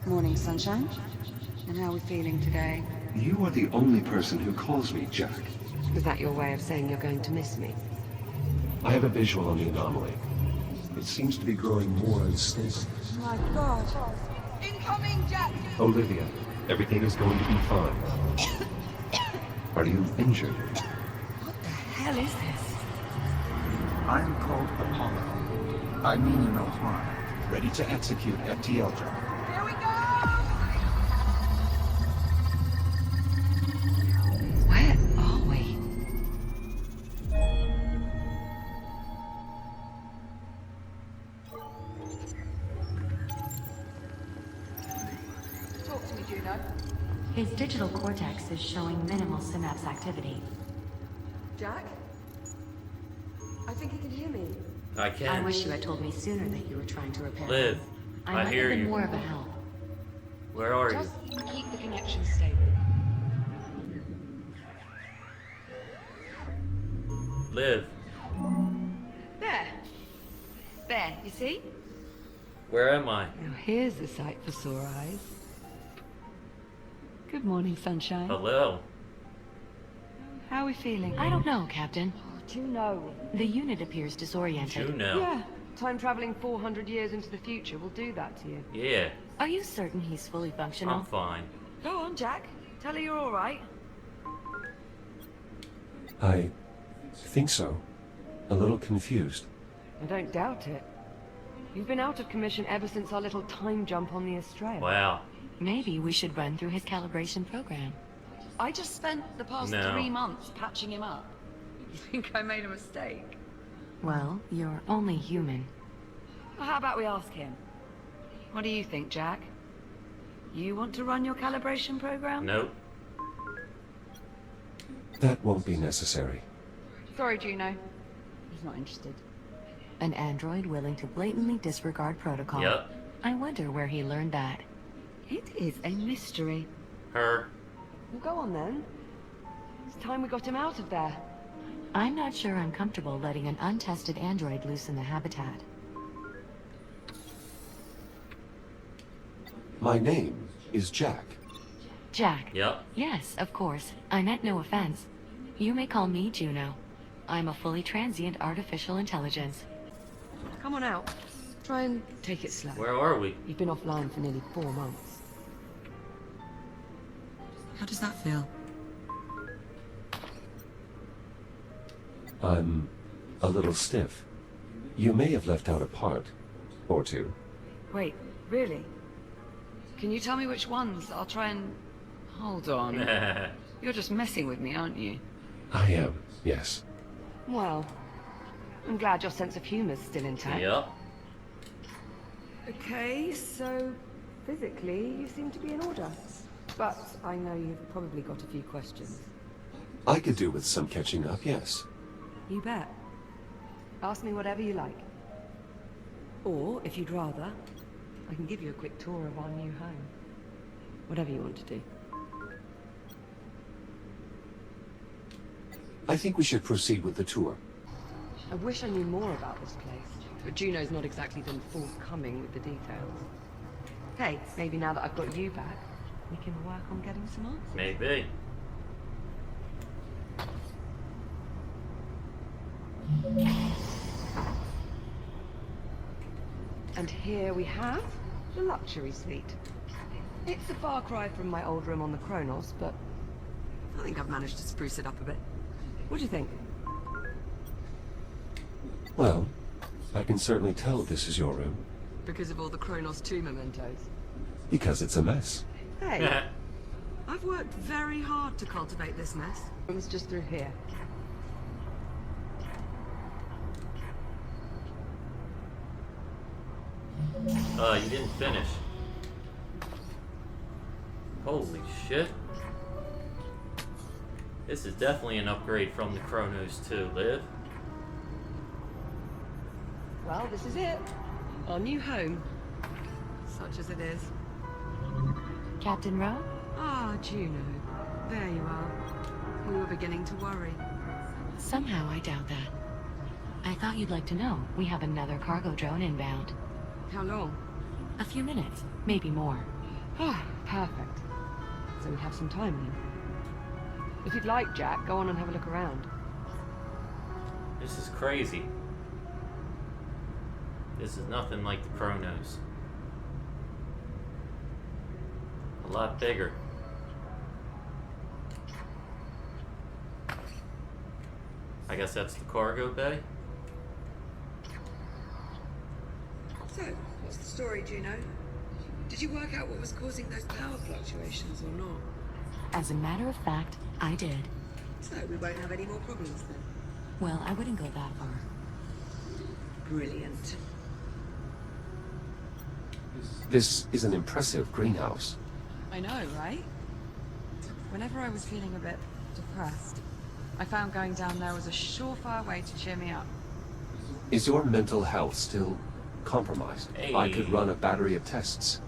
Morning, sunshine. And how are we feeling today? You are the only person who calls me Jack. Is that your way of saying you're going to miss me? I have a visual on the anomaly. It seems to be growing more unstable. My God. Incoming, Jack! Olivia, everything is going to be fine. Are you injured? What the hell is this? I'm called Apollo. I mean you no harm. Ready to execute FTL job. Here we go! Where are we? Talk to me, Juno. His digital cortex is showing minimal synapse activity. Jack? I think he can hear me. I can. I wish you had told me sooner that you were trying to repair Liv, him. I might hear have been you. more of a help. Where are you? Just keep the connection stable. Liv, There. There, you see? where am I? Now here's a sight for sore eyes. Good morning, sunshine. Hello. How are we feeling? I don't know, Captain. Juno. The unit appears disoriented. Juno. Yeah. Time traveling 400 years into the future will do that to you. Yeah, Are you certain he's fully functional? I'm fine. Go on, Jack. Tell her you're all right. I think so. A little confused. I don't doubt it. You've been out of commission ever since our little time jump on the Astrea. Wow. Maybe we should run through his calibration program. I just spent the past No. 3 months patching him up. You think I made a mistake? Well, you're only human. Well, how about we ask him? What do you think, Jack? You want to run your calibration program? Nope. That won't be necessary. Sorry, Juno. He's not interested. An android willing to blatantly disregard protocol. Yep. I wonder where he learned that. It is a mystery. Her. Well, go on then. It's time we got him out of there. I'm not sure I'm comfortable letting an untested android loose in the habitat. My name is Jack. Jack. Yep. Yes, of course. I meant no offense. You may call me Juno. I'm a fully transient artificial intelligence. Come on out. Try and take it slow. Where are we? You've been offline for nearly 4 months. How does that feel? I'm a little stiff. You may have left out a part or two. Wait, really? Can you tell me which ones? I'll try and... Hold on. You're just messing with me, aren't you? I am, yes. Well, I'm glad your sense of humor's still intact. Yep. Okay, so physically you seem to be in order. But I know you've probably got a few questions. I could do with some catching up, yes. You bet. Ask me whatever you like. Or, if you'd rather, I can give you a quick tour of our new home. Whatever you want to do. I think we should proceed with the tour. I wish I knew more about this place, but Juno's not exactly been forthcoming with the details. Hey, maybe now that I've got you back, we can work on getting some answers. Maybe. And here we have the luxury suite. It's a far cry from my old room on the Kronos, but I think I've managed to spruce it up a bit. What do you think? Well, I can certainly tell this is your room. Because of all the Kronos 2 mementos. Because it's a mess. Hey, I've worked very hard to cultivate this mess. Room's just through here. You didn't finish. Holy shit. This is definitely an upgrade from the Kronos 2, Liv. Well, this is it. Our new home. Such as it is. Captain Rowe? Ah, Juno. There you are. We were beginning to worry. Somehow I doubt that. I thought you'd like to know. We have another cargo drone inbound. How long? A few minutes, maybe more. Ah, perfect. So we have some time then. If you'd like, Jack, go on and have a look around. This is crazy. This is nothing like the Chronos. A lot bigger. I guess that's the cargo bay. So, what's the story, Juno? Did you work out what was causing those power fluctuations or not? As a matter of fact, I did. So we won't have any more problems then. Well, I wouldn't go that far. Brilliant. This is an impressive greenhouse. I know, right? Whenever I was feeling a bit depressed, I found going down there was a surefire way to cheer me up. Is your mental health still compromised? Hey. I could run a battery of tests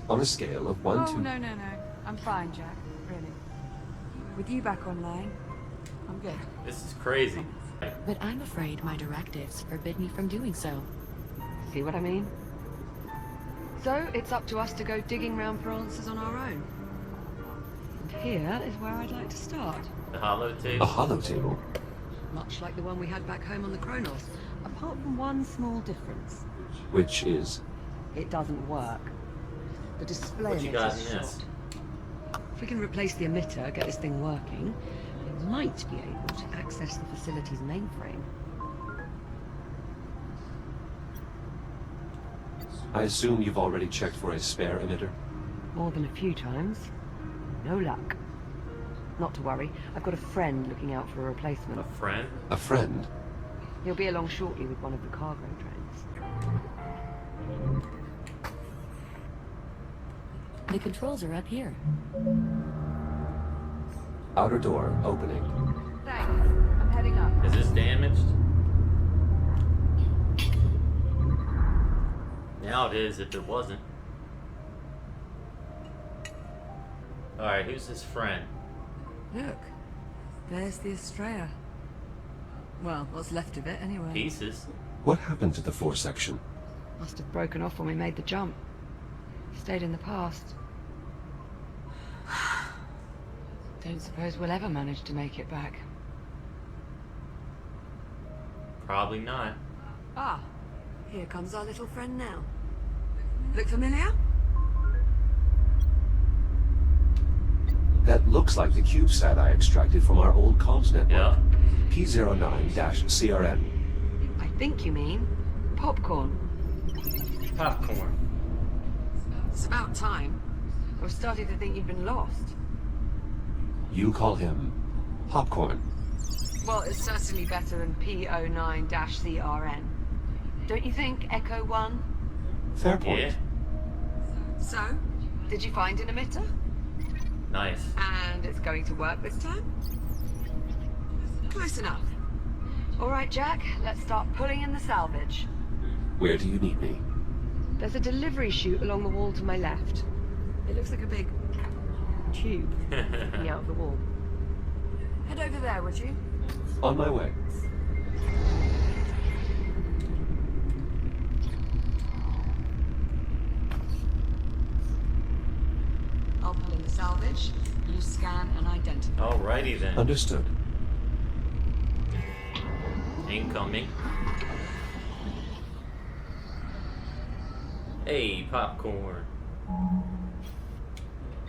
on a scale of 1 Oh, to... no. I'm fine, Jack. Really. With you back online, I'm good. This is crazy. But I'm afraid my directives forbid me from doing so. See what I mean? So, it's up to us to go digging round for answers on our own. And here is where I'd like to start. The hollow A table. hollow table? Much like the one we had back home on the Kronos, apart from one small difference. Which is... It doesn't work. The display What you got emitter's in this? shot. If we can replace the emitter, get this thing working, we might be able to access the facility's mainframe. I assume you've already checked for a spare emitter? More than a few times. No luck. Not to worry, I've got a friend looking out for a replacement. A friend? A friend? He'll be along shortly with one of the cargo trains. The controls are up here. Outer door opening. Thanks. I'm heading up. Is this damaged? Now it is if it wasn't. Alright, who's this friend? Look, there's the Estrella. Well, what's left of it anyway. Pieces? What happened to the foresection? Must have broken off when we made the jump. Stayed in the past. Don't suppose we'll ever manage to make it back. Probably not. Ah, here comes our little friend now. Look familiar? That looks like the CubeSat I extracted from our old comms network. Yeah. P09-CRN. I think you mean popcorn. Popcorn. It's about time. I was starting to think you'd been lost. You call him Popcorn. Well, it's certainly better than P09-CRN. Don't you think, Echo 1? Fair point. Yeah. So, did you find an emitter? Nice. And it's going to work this time? Close enough. All right, Jack, let's start pulling in the salvage. Where do you need me? There's a delivery chute along the wall to my left. It looks like a big tube sticking out of the wall. Head over there, would you? On my way. I'll pull in the salvage. You scan and identify. Alrighty then. Understood. Incoming. Hey, popcorn.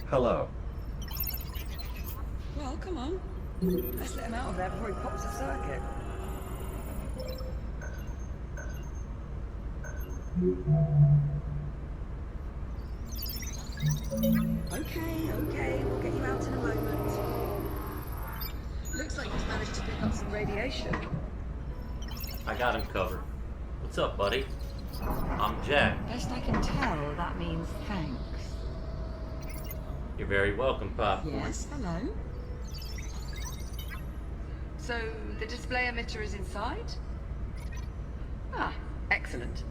Hello. Well, come on. Let's let him out of there before he pops a circuit. Okay, we'll get you out in a moment. Looks like he's managed to pick up some radiation. I got him covered. What's up, buddy? I'm Jack. Best I can tell, that means thanks. You're very welcome, popcorn. Yes, hello. So, the display emitter is inside? Ah, excellent.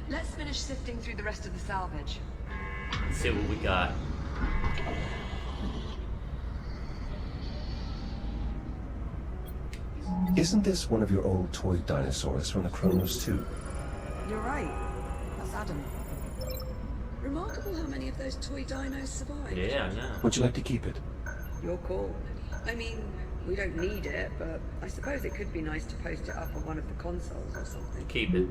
Let's finish sifting through the rest of the salvage. Let's see what we got. Isn't this one of your old toy dinosaurs from the Kronos 2? You're right. That's Adam. Remarkable how many of those toy dinos survived. Yeah, I know. Would you like to keep it? Your call. I mean, we don't need it, but I suppose it could be nice to post it up on one of the consoles or something. Keep it.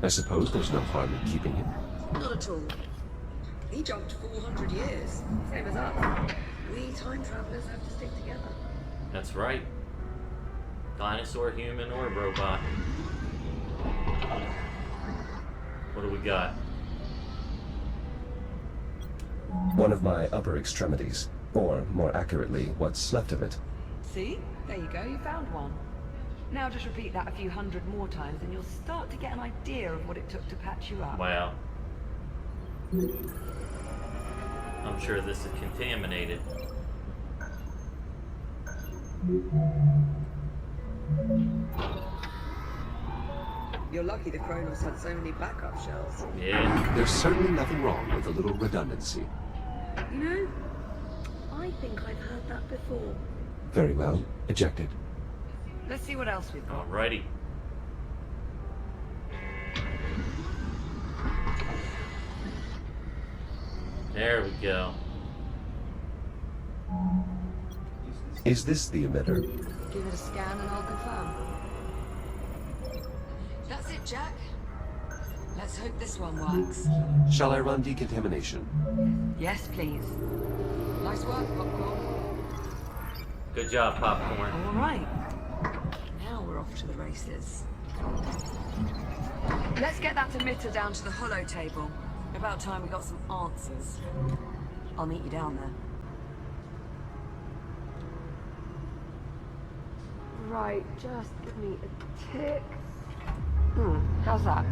I suppose there's no harm in keeping him. Not at all. He jumped 400 years, same as us. We time travelers have to stick together. That's right. Dinosaur, human, or robot. What do we got? One of my upper extremities, or more accurately, what's left of it. See? There you go, you found one. Now just repeat that a few hundred more times and you'll start to get an idea of what it took to patch you up. Wow. I'm sure this is contaminated. You're lucky the Kronos had so many backup shells. Yeah. There's certainly nothing wrong with a little redundancy. You know, I think I've heard that before. Very well. Ejected. Let's see what else we've got. Alrighty. There we go. Is this the emitter? Give it a scan and I'll confirm. That's it, Jack. Let's hope this one works. Shall I run decontamination? Yes, please. Nice work, Popcorn. Good job, Popcorn. All right. Now we're off to the races. Let's get that emitter down to the holo table. About time we got some answers. I'll meet you down there. Right, just give me a tick. How's that?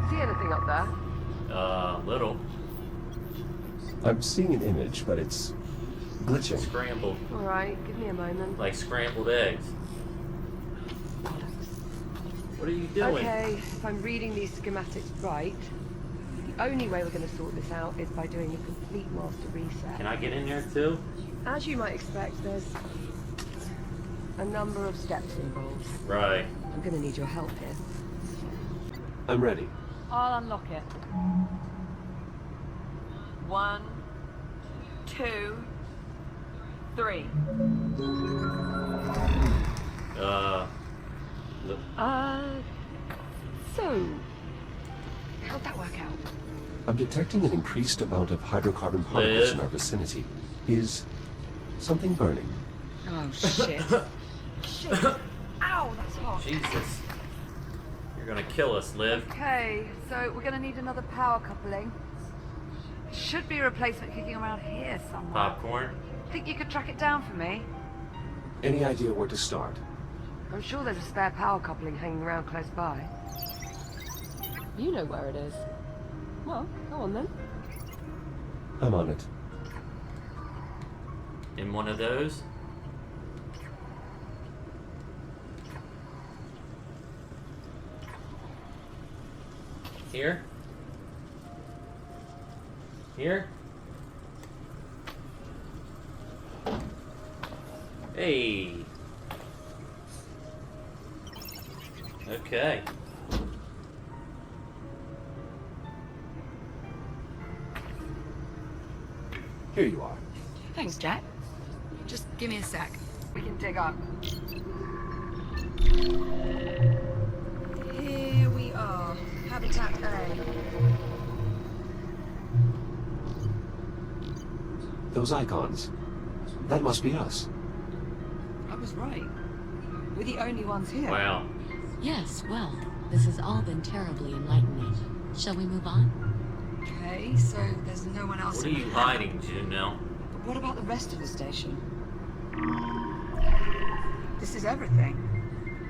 See anything up there? Little. I'm seeing an image, but it's glitching. Scrambled. All right, give me a moment. Like scrambled eggs. What are you doing? Okay, if I'm reading these schematics right, the only way we're going to sort this out is by doing a complete master reset. Can I get in there too? As you might expect, there's a number of steps involved. Right. I'm going to need your help here. I'm ready. I'll unlock it. 1, 2, 3. Look. So, how'd that work out? I'm detecting an increased amount of hydrocarbon particles in our vicinity. Is something burning? Oh, shit. Shit. Ow, that's hot. Jesus. You're gonna kill us, Liv. Okay, so we're gonna need another power coupling. Should be a replacement kicking around here somewhere. Popcorn. Think you could track it down for me? Any idea where to start? I'm sure there's a spare power coupling hanging around close by. You know where it is. Well, go on then. I'm on it. In one of those? Here? Here? Hey. Okay. Here you are. Thanks, Jack. Just give me a sec. We can dig up. Here we are. Habitat A. Those icons. That must be us. I was right. We're the only ones here. Wow. Yes, well, this has all been terribly enlightening. Shall we move on? Okay, so there's no one else. What are you hiding, Juno? But what about the rest of the station? This is everything.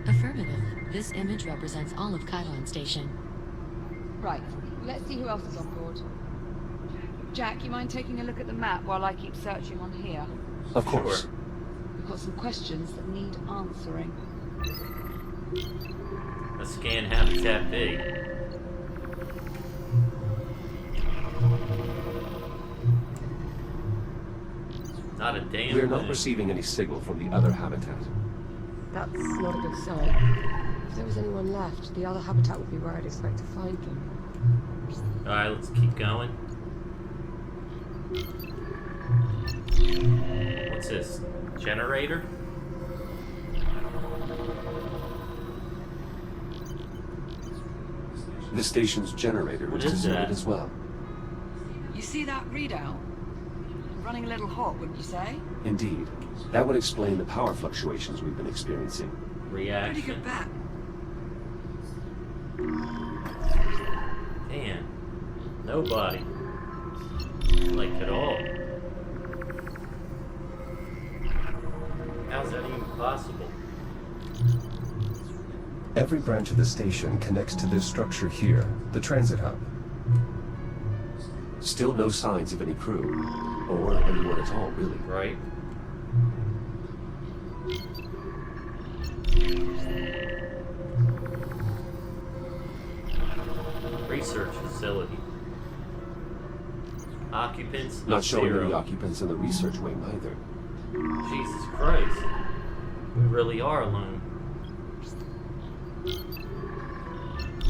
Affirmative. This image represents all of Kylon Station. Right, let's see who else is on board. Jack, you mind taking a look at the map while I keep searching on here? Of course. Sure. We've got some questions that need answering. Let's scan Habitat B. Not a damn We're not thing. receiving any signal from the other habitat. That's not a good sign. If there was anyone left, the other habitat would be where I'd expect to find them. Alright, let's keep going. What's this? Generator? The station's generator What is is deserted that? as well. You see that readout? Running a little hot, wouldn't you say? Indeed. That would explain the power fluctuations we've been experiencing. Pretty Reaction. good bet. Damn. Nobody. Like at all. How's that even possible? Every branch of the station connects to this structure here, the transit hub. Still no signs of any crew, or anyone at all, really. Right? Research facility. Occupants Not showing zero. any occupants in the research wing either. Jesus Christ. We really are alone.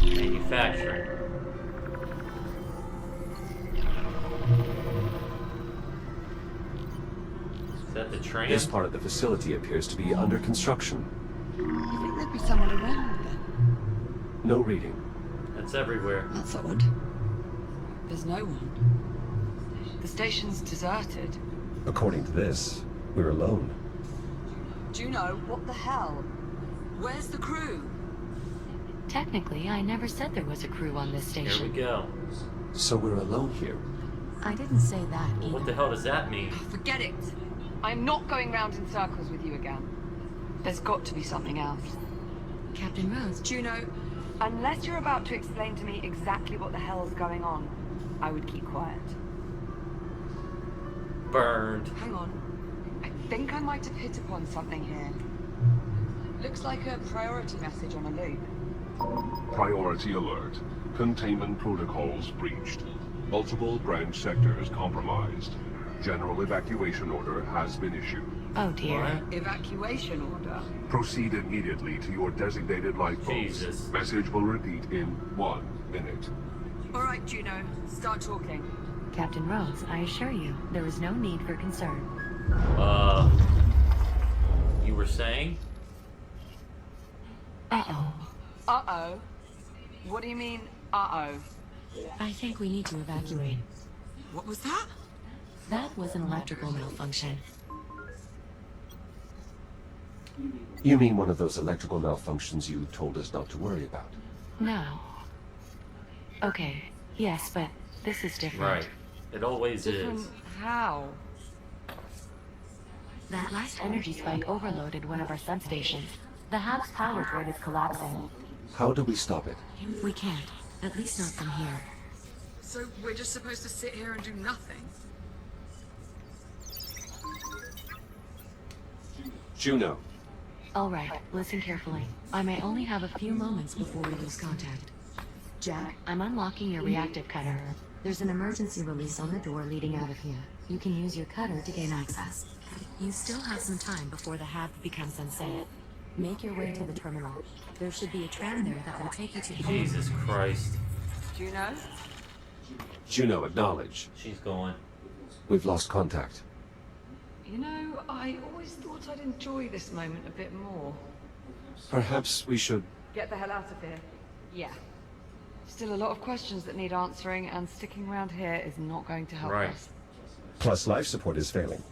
Manufacturing. Is that the train? This part of the facility appears to be under construction. You think there'd be someone around then? No reading. That's everywhere. That's odd. There's no one. The station's deserted. According to this, we're alone. Juno, what the hell? Where's the crew? Technically, I never said there was a crew on this Here we station. go. So we're alone here. I didn't say that either. What the hell does that mean? Forget it. I'm not going round in circles with you again. There's got to be something else. Captain Rose, Juno, Unless you're about to explain to me exactly what the hell's going on, I would keep quiet. Burned. Hang on. I think I might have hit upon something here. Looks like a priority message on a loop. Priority alert. Containment protocols breached. Multiple branch sectors compromised. General evacuation order has been issued. oh dear. What? Evacuation order. Proceed immediately to your designated lifeboats. Jesus. Message will repeat in 1 minute. all right, Juno, start talking. Captain Rose, I assure you, there is no need for concern. You were saying? Uh-oh. Uh-oh. What do you mean, uh-oh? I think we need to evacuate. What was that? That was an electrical malfunction. You mean one of those electrical malfunctions you told us not to worry about? No. Okay, yes, but this is different. Right. It always Different is. how? That last energy spike overloaded one of our substations. The hub's power grid is collapsing. How do we stop it? We can't. At least not from here. So we're just supposed to sit here and do nothing? Juno. All right, listen carefully. I may only have a few moments before we lose contact. Jack, I'm unlocking your reactive cutter. There's an emergency release on the door leading out of here. You can use your cutter to gain access. You still have some time before the hab becomes unsafe. Make your way to the terminal. There should be a tram there that will take you to the... Jesus Christ. Juno? Juno, acknowledge. She's going. We've lost contact. You know, I always thought I'd enjoy this moment a bit more. Perhaps we should... Get the hell out of here. Yeah. Still a lot of questions that need answering, and sticking around here is not going to help Right. us. Plus life support is failing.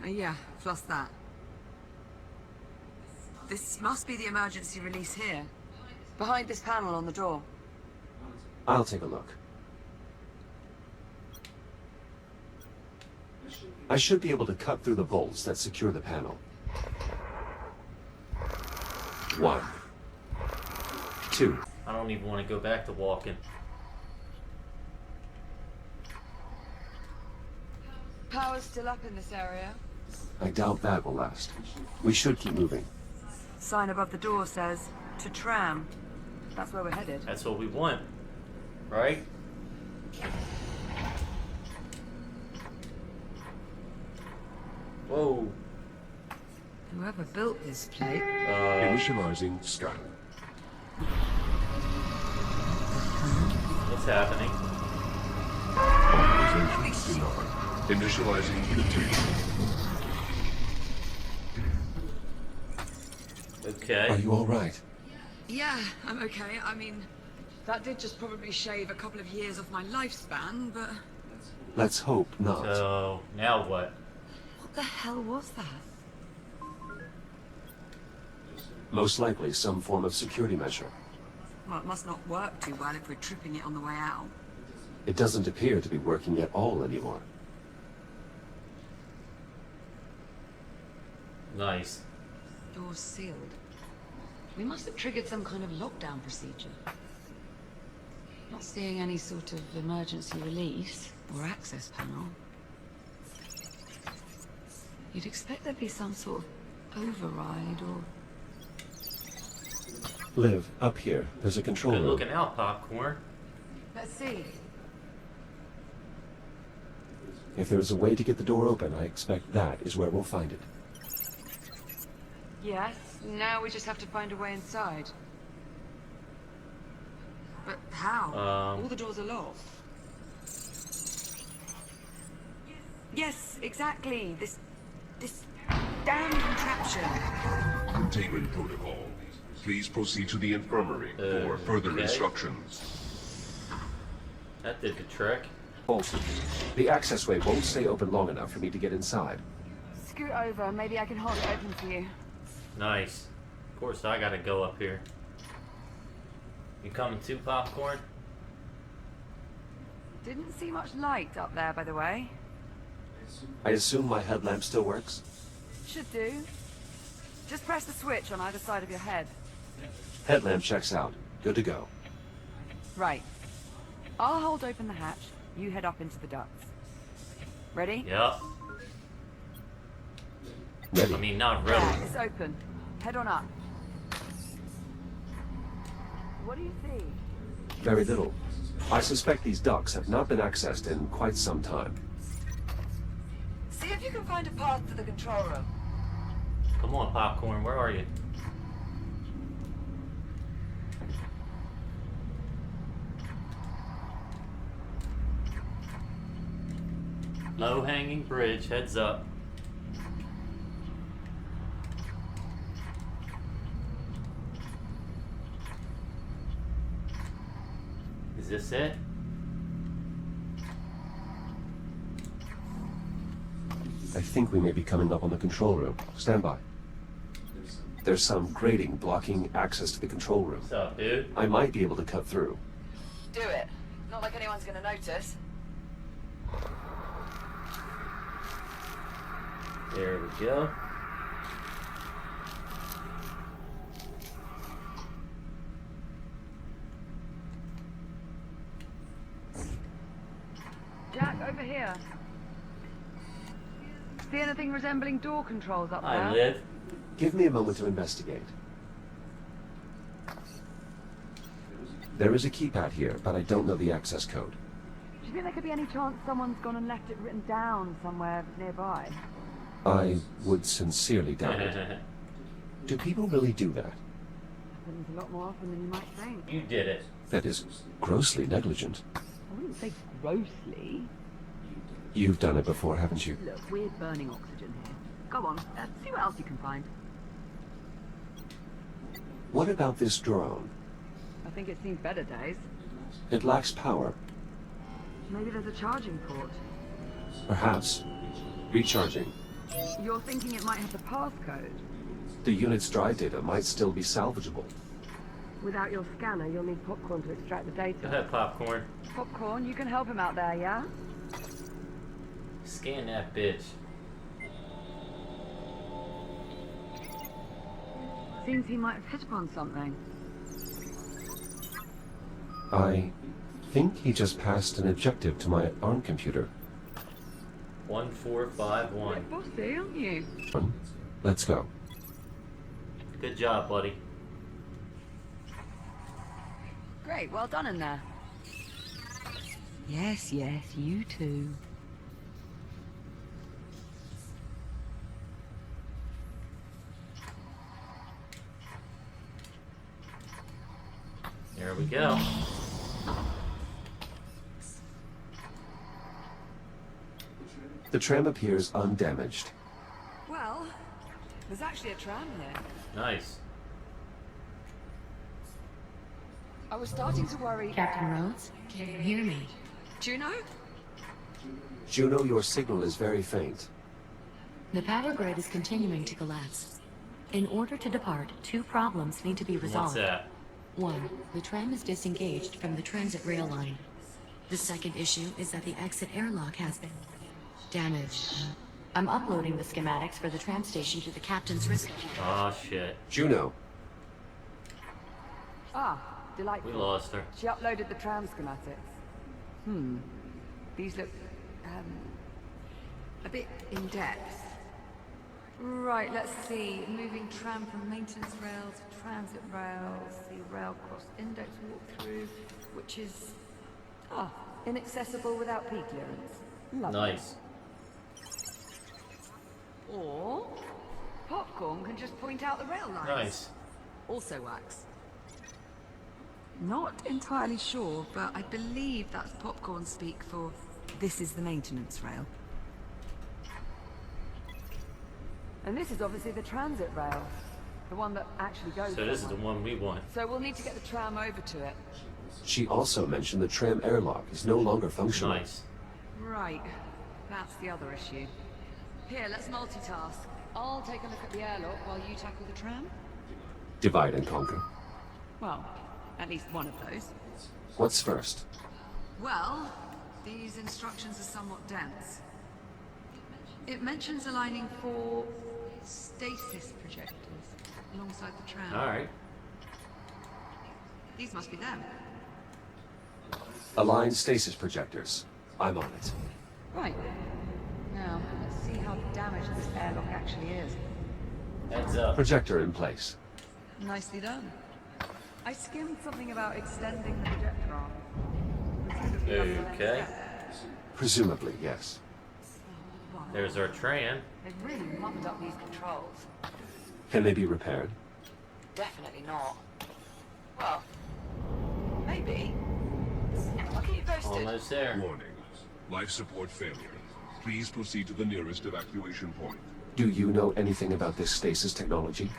Yeah, plus that. This must be the emergency release here. Behind this panel on the door. I'll take a look. I should be able to cut through the bolts that secure the panel. 1, 2. I don't even want to go back to walking. Power's still up in this area. I doubt that will last. We should keep moving. Sign above the door says, to Tram. That's where we're headed. That's what we want. Right? Whoa. Whoever built this plate. Initializing scan. What's happening? Authorization denied. Initializing containment. Okay. Are you all right? Yeah, I'm okay. I mean, that did just probably shave a couple of years off my lifespan, but... Let's hope not. So, now what? What the hell was that? Most likely some form of security measure. Well, it must not work too well if we're tripping it on the way out. It doesn't appear to be working at all anymore. Nice. Door's sealed. We must have triggered some kind of lockdown procedure. Not seeing any sort of emergency release or access panel. You'd expect there'd be some sort of override or... Liv, up here. There's a control Good room. looking out, Popcorn. Let's see. If there's a way to get the door open, I expect that is where we'll find it. Yes, now we just have to find a way inside. But how? All the doors are locked. Yes, exactly. This damn contraption. Containment protocol. Please proceed to the infirmary for further okay. instructions. That did the trick. Also, the accessway won't stay open long enough for me to get inside. Scoot over, maybe I can hold it open for you. Nice. Of course, I gotta go up here. You coming too, Popcorn? Didn't see much light up there, by the way. I assume my headlamp still works? Should do. Just press the switch on either side of your head. Headlamp checks out. Good to go. Right. I'll hold open the hatch. You head up into the ducts. Ready? Yep. Ready. I mean, not really. Yeah, it's open. Head on up. What do you see? Very little. I suspect these ducts have not been accessed in quite some time. See if you can find a path to the control room. Come on, Popcorn, where are you? Low-hanging bridge, heads up. Is this it? I think we may be coming up on the control room. Stand by. There's some grating blocking access to the control room. What's up, dude? I might be able to cut through. Do it. Not like anyone's gonna notice. There we go. Jack, over here. See anything resembling door controls up there? I live. Give me a moment to investigate. There is a keypad here, but I don't know the access code. Do you think there could be any chance someone's gone and left it written down somewhere nearby? I would sincerely doubt it. Do people really do that? Happens a lot more often than you might think. You did it. That is grossly negligent. I wouldn't say grossly. You've done it before, haven't you? Look, we're burning oxygen here. Go on, see what else you can find. What about this drone? I think it's seen better days. It lacks power. Maybe there's a charging port. Perhaps. Recharging. You're thinking it might have the passcode? The unit's drive data might still be salvageable. Without your scanner, you'll need Popcorn to extract the Go data. ahead, Popcorn. Popcorn, you can help him out there, yeah? Scan that bitch. Seems he might have hit upon something. I think he just passed an objective to my ARM computer. 1451. Bossy, aren't you? Let's go. Good job, buddy. Great, well done in there. Yes, yes, you too. There we go. The tram appears undamaged. Well, there's actually a tram here. Nice. I was starting to worry. Captain Rhodes, can you hear me? Juno? Juno, your signal is very faint. The power grid is continuing to collapse. In order to depart, 2 problems need to be resolved. What's that? 1. The tram is disengaged from the transit rail line. The second issue is that the exit airlock has been damaged. I'm uploading the schematics for the tram station to the captain's wrist. Oh shit. Juno, Ah, delightful. We lost her. She uploaded the tram schematics. These look, a bit in depth. Right, let's see. Moving tram from maintenance rail to transit rail. See rail cross index walkthrough, which is, inaccessible without P clearance. Lovely. Nice. Or, Popcorn can just point out the rail lines. Nice. Also wax. Not entirely sure, but I believe that's Popcorn speak for this is the maintenance rail. And this is obviously the transit rail. The one that actually goes So this is the somewhere. one we want. So we'll need to get the tram over to it. she also mentioned the tram airlock is no longer functional. Nice. Right. That's the other issue. Here, let's multitask. I'll take a look at the airlock while you tackle the tram. Divide and conquer. Well, at least one of those. What's first? Well, these instructions are somewhat dense. It mentions aligning 4 stasis projectors alongside the tram. Alright. These must be them. Align stasis projectors. I'm on it. Right. Now, let's see how damaged this airlock actually is. Heads up. Projector in place. Nicely done. I skimmed something about extending the projector arm. Presumably that's the next Okay. step. Presumably, yes. There's our tram. They've really mucked up these controls. Can they be repaired? Definitely not. Well, maybe. I'll keep you posted. Almost there. Warning. Life support failure. Please proceed to the nearest evacuation point. Do you know anything about this stasis technology?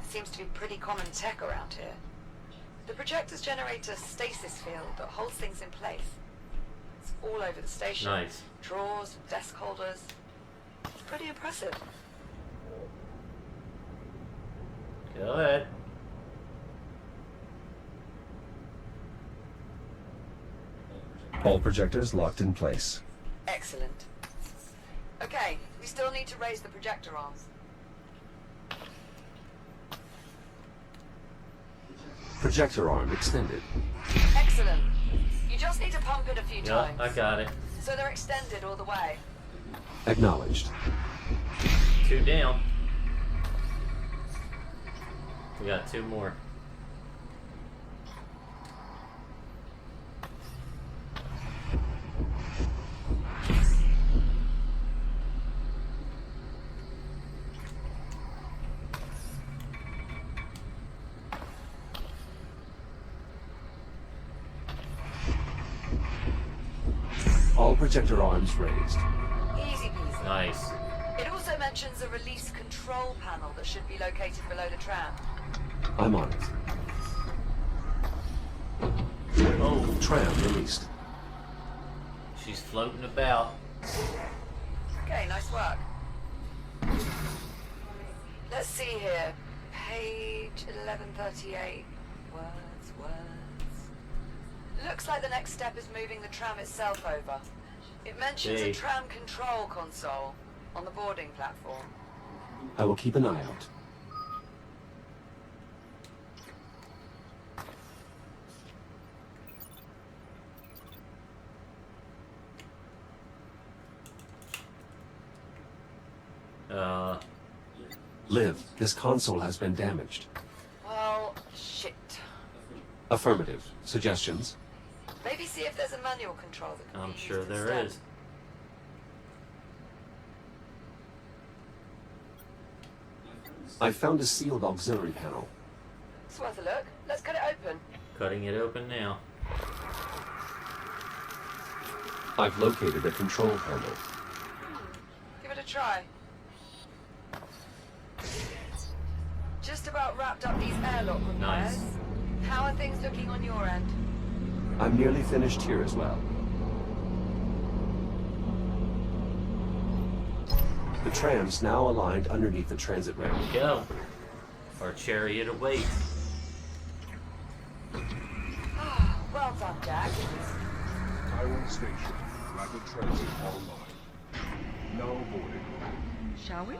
Seems to be pretty common tech around here. The projectors generate a stasis field that holds things in place. It's all over the station. Nice. Drawers, desk holders. It's pretty impressive. Go ahead. All projectors locked in place. Excellent. Okay, we still need to raise the projector arms. Projector arm extended. Excellent. You just need to pump it a few Yep, times. I got it. So they're extended all the way. Acknowledged. 2 down. We got 2 more. All projector arms raised. Easy peasy. Nice. It also mentions a release control panel that should be located below the tram. I'm on it. Oh, Tram released. she's floating about. Okay, nice work. Let's see here. Page 1138. Words. Looks like the next step is moving the tram itself over. It mentions Hey. a tram control console on the boarding platform. I will keep an eye out. Liv, this console has been damaged. Well, shit. Affirmative. Suggestions? Maybe see if there's a manual control that can I'm be sure used there instead. is. I found a sealed auxiliary panel. It's worth a look. Let's get it open. Cutting it open now. I've located a control panel. Give it a try. Just about wrapped up these airlock repairs. Nice. How are things looking on your end? I'm nearly finished here as well. The tram's now aligned underneath the transit ramp. Go. Our chariot awaits. Well done, Jack. Chiron Station. Rapid transit online. Now boarding. Shall we?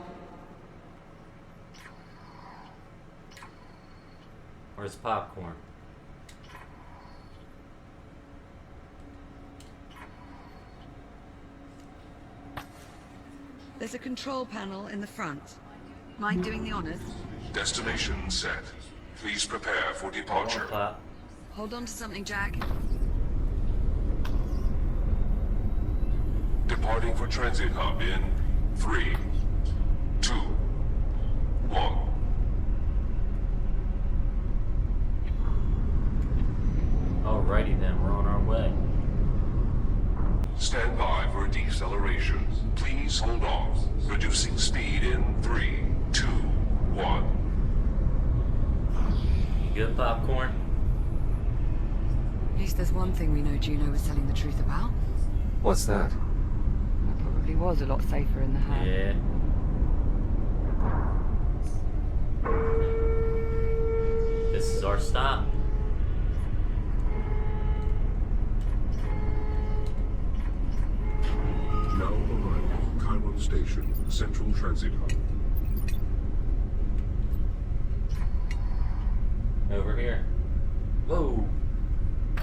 Where's popcorn? There's a control panel in the front. Mind doing the honors? Destination set. Please prepare for departure. Pop. Hold on to something, Jack. Departing for transit hub in 3, 2, 1. Alrighty then, we're on our way. Stand by for deceleration. Please hold off. Reducing speed in 3, 2, 1. You good, popcorn? At least there's one thing we know Juno was telling the truth about. What's that? That probably was a lot safer in the hand. Yeah. This is our stop. Now arriving. Chiron Station. Central Transit Hub. Over here. Whoa.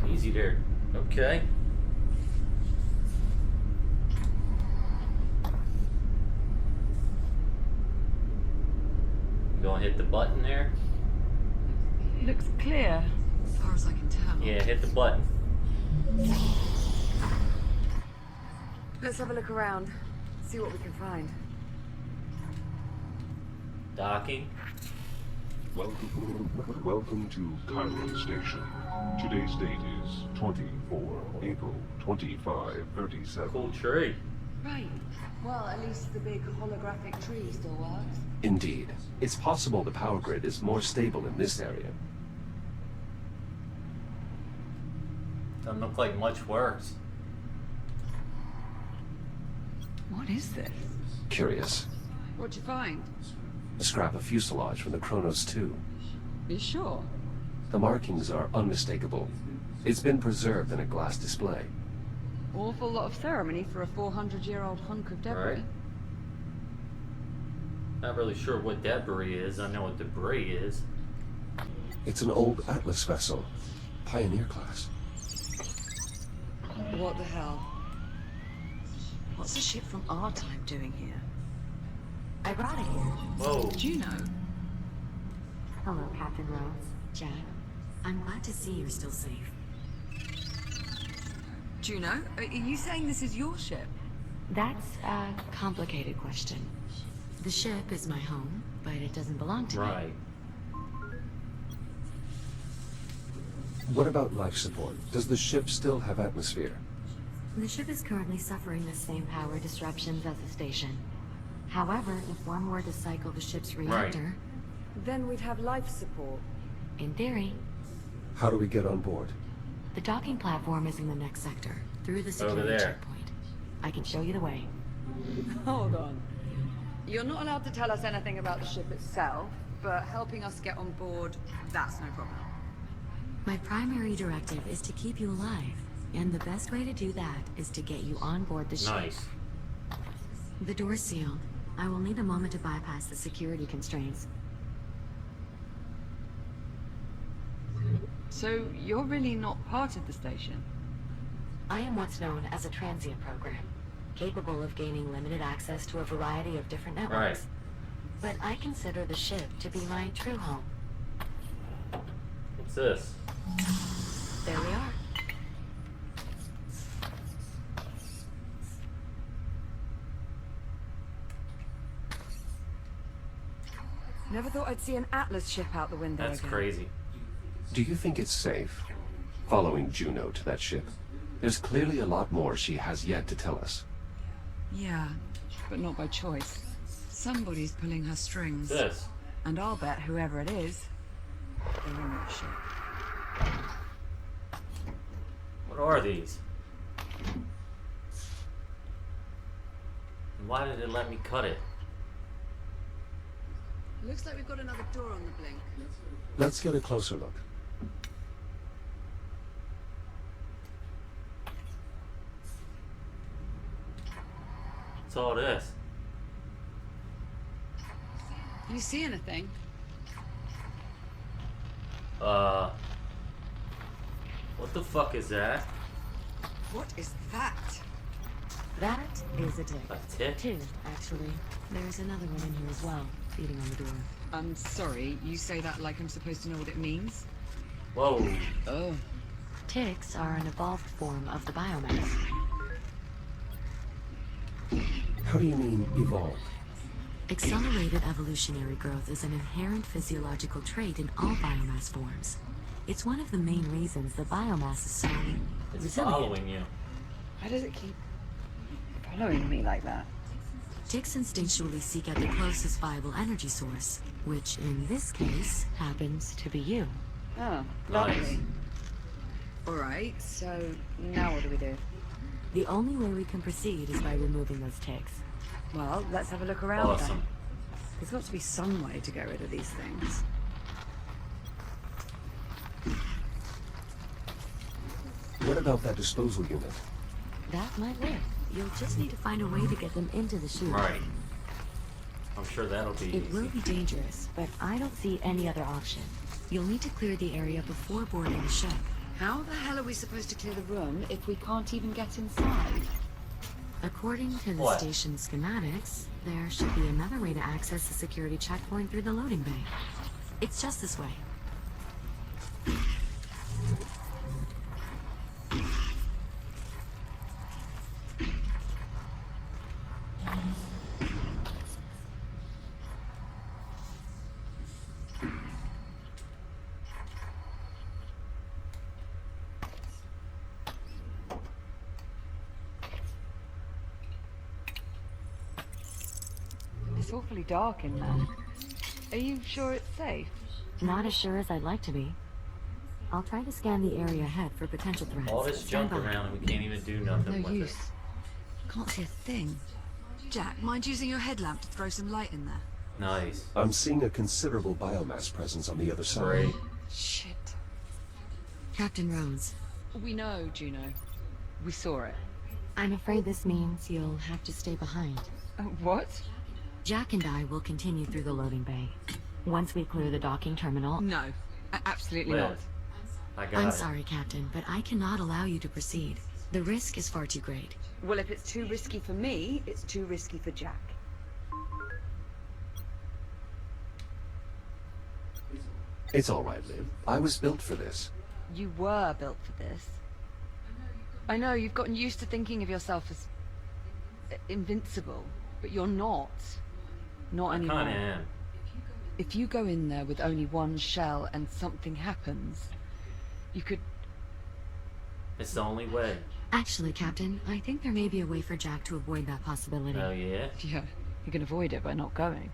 Easy there. Okay. You gonna hit the button there? Looks clear. As far as I can tell. Yeah, hit the button. Let's have a look around. See what we can find. Docking. Welcome to Chiron Station. Today's date is 24 April 2537. Cool tree. Right. Well, at least the big holographic tree still works. Indeed. It's possible the power grid is more stable in this area. Doesn't look like much works. What is this? Curious. What'd you find? A scrap of fuselage from the Kronos 2. You sure? The markings are unmistakable. It's been preserved in a glass display. Awful lot of ceremony for a 400-year-old hunk of debris. Right. Not really sure what debris is. I know what debris is. It's an old Atlas vessel. Pioneer class. What the hell? What's a ship from our time doing here? I brought it here. Whoa. Juno. Hello, Captain Rose. Jack. I'm glad to see you're still safe. Juno, are you saying this is your ship? That's a complicated question. The ship is my home, but it doesn't belong to me. Right. What about life support? Does the ship still have atmosphere? The ship is currently suffering the same power disruptions as the station. However, if one were to cycle the ship's reactor, Then we'd have life support. in theory, How do we get on board? the docking platform is in the next sector, through the security there. checkpoint. I can show you the way. Hold on. You're not allowed to tell us anything about the ship itself, but helping us get on board, that's no problem. My primary directive is to keep you alive, and the best way to do that is to get you on board the ship. Nice. The door's sealed. I will need a moment to bypass the security constraints. So you're really not part of the station? I am what's known as a transient program, capable of gaining limited access to a variety of different networks. But I consider the ship to be my true home. What's this? There we are. Never thought I'd see an Atlas ship out the window That's again. crazy. Do you think it's safe? following Juno to that ship. There's clearly a lot more she has yet to tell us. Yeah, but not by choice. Somebody's pulling her strings. This. And I'll bet whoever it is, they run that ship. What are these? And why did it let me cut it? Looks like we've got another door on the blink. Let's get a closer look. What's all this? Can you see anything? What the fuck is that? What is that? That is a tick. A tick? Two, actually. There's another one in here as well, feeding on the door. I'm sorry, you say that like I'm supposed to know what it means? Whoa. Oh. Ticks are an evolved form of the biomass. How do you mean, evolved? Accelerated evolutionary growth is an inherent physiological trait in all biomass forms. It's one of the main reasons the biomass is so It's resilient. following you. Why does it keep following me like that? Ticks instinctually seek out the closest viable energy source, which in this case happens to be you. Oh, Nice. lovely. Alright, so now what do we do? The only way we can proceed is by removing those ticks. Well, let's have a look around Awesome. then. There's got to be some way to get rid of these things. What about that disposal unit? That might work. You'll just need to find a way to get them into the chute. Right. I'm sure that'll be It will easy. be dangerous, but I don't see any other option. You'll need to clear the area before boarding the ship. How the hell are we supposed to clear the room if we can't even get inside? According to the What? station schematics, there should be another way to access the security checkpoint through the loading bay. It's just this way. It's awfully dark in there. Are you sure it's safe? Not as sure as I'd like to be. I'll try to scan the area ahead for potential threats. All this Stand junk by. around and we can't even do nothing No with use. it. Can't see a thing. Jack, mind using your headlamp to throw some light in there? Nice. I'm seeing a considerable biomass presence on the other side. Great. Shit. Captain Rhodes, We know, Juno. We saw it. I'm afraid this means you'll have to stay behind. What? Jack and I will continue through the loading bay. Once we clear the docking terminal... No. Absolutely Liv, not. I got I'm it. sorry, Captain, but I cannot allow you to proceed. The risk is far too great. Well, if it's too risky for me, it's too risky for Jack. It's all right, Liv. I was built for this. You were built for this. I know, you've gotten used to thinking of yourself as invincible, but you're not. Not I anymore. kinda am. If you go in there with only one shell and something happens, you could... It's the only way. Actually, Captain, I think there may be a way for Jack to avoid that possibility. Oh yeah? Yeah, you can avoid it by not going.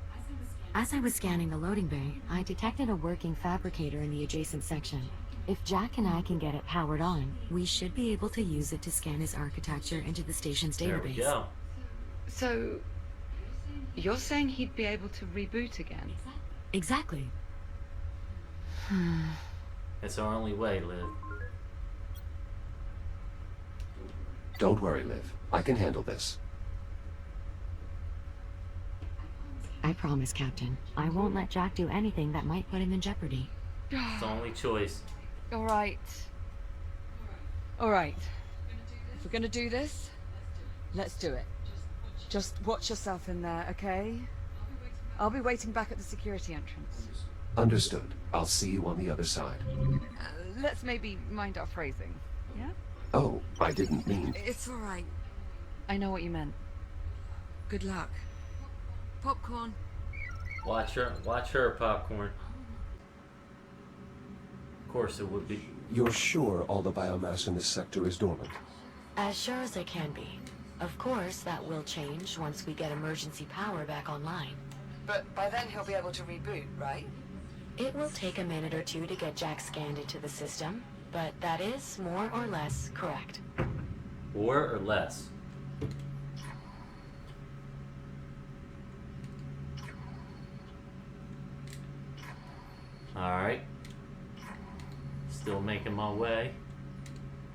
As I was scanning the loading bay, I detected a working fabricator in the adjacent section. If Jack and I can get it powered on, we should be able to use it to scan his architecture into the station's There we database. go. So, you're saying he'd be able to reboot again? Exactly. It's our only way, Liv. Don't worry, Liv. I can handle this. I promise, Captain. I won't let Jack do anything that might put him in jeopardy. It's the only choice. Alright. Alright. If we're gonna do this, let's do it. Just watch yourself in there, okay? I'll be waiting back at the security entrance. Understood. I'll see you on the other side. Let's maybe mind our phrasing, yeah? Oh, I didn't mean... It's alright. I know what you meant. Good luck. Popcorn. Watch her, popcorn. course it would be. You're sure all the biomass in this sector is dormant? As sure as I can be. Of course, that will change once we get emergency power back online. But by then he'll be able to reboot, right? It will take a minute or two to get Jack scanned into the system, but that is more or less correct. More or less. Alright. Still making my way.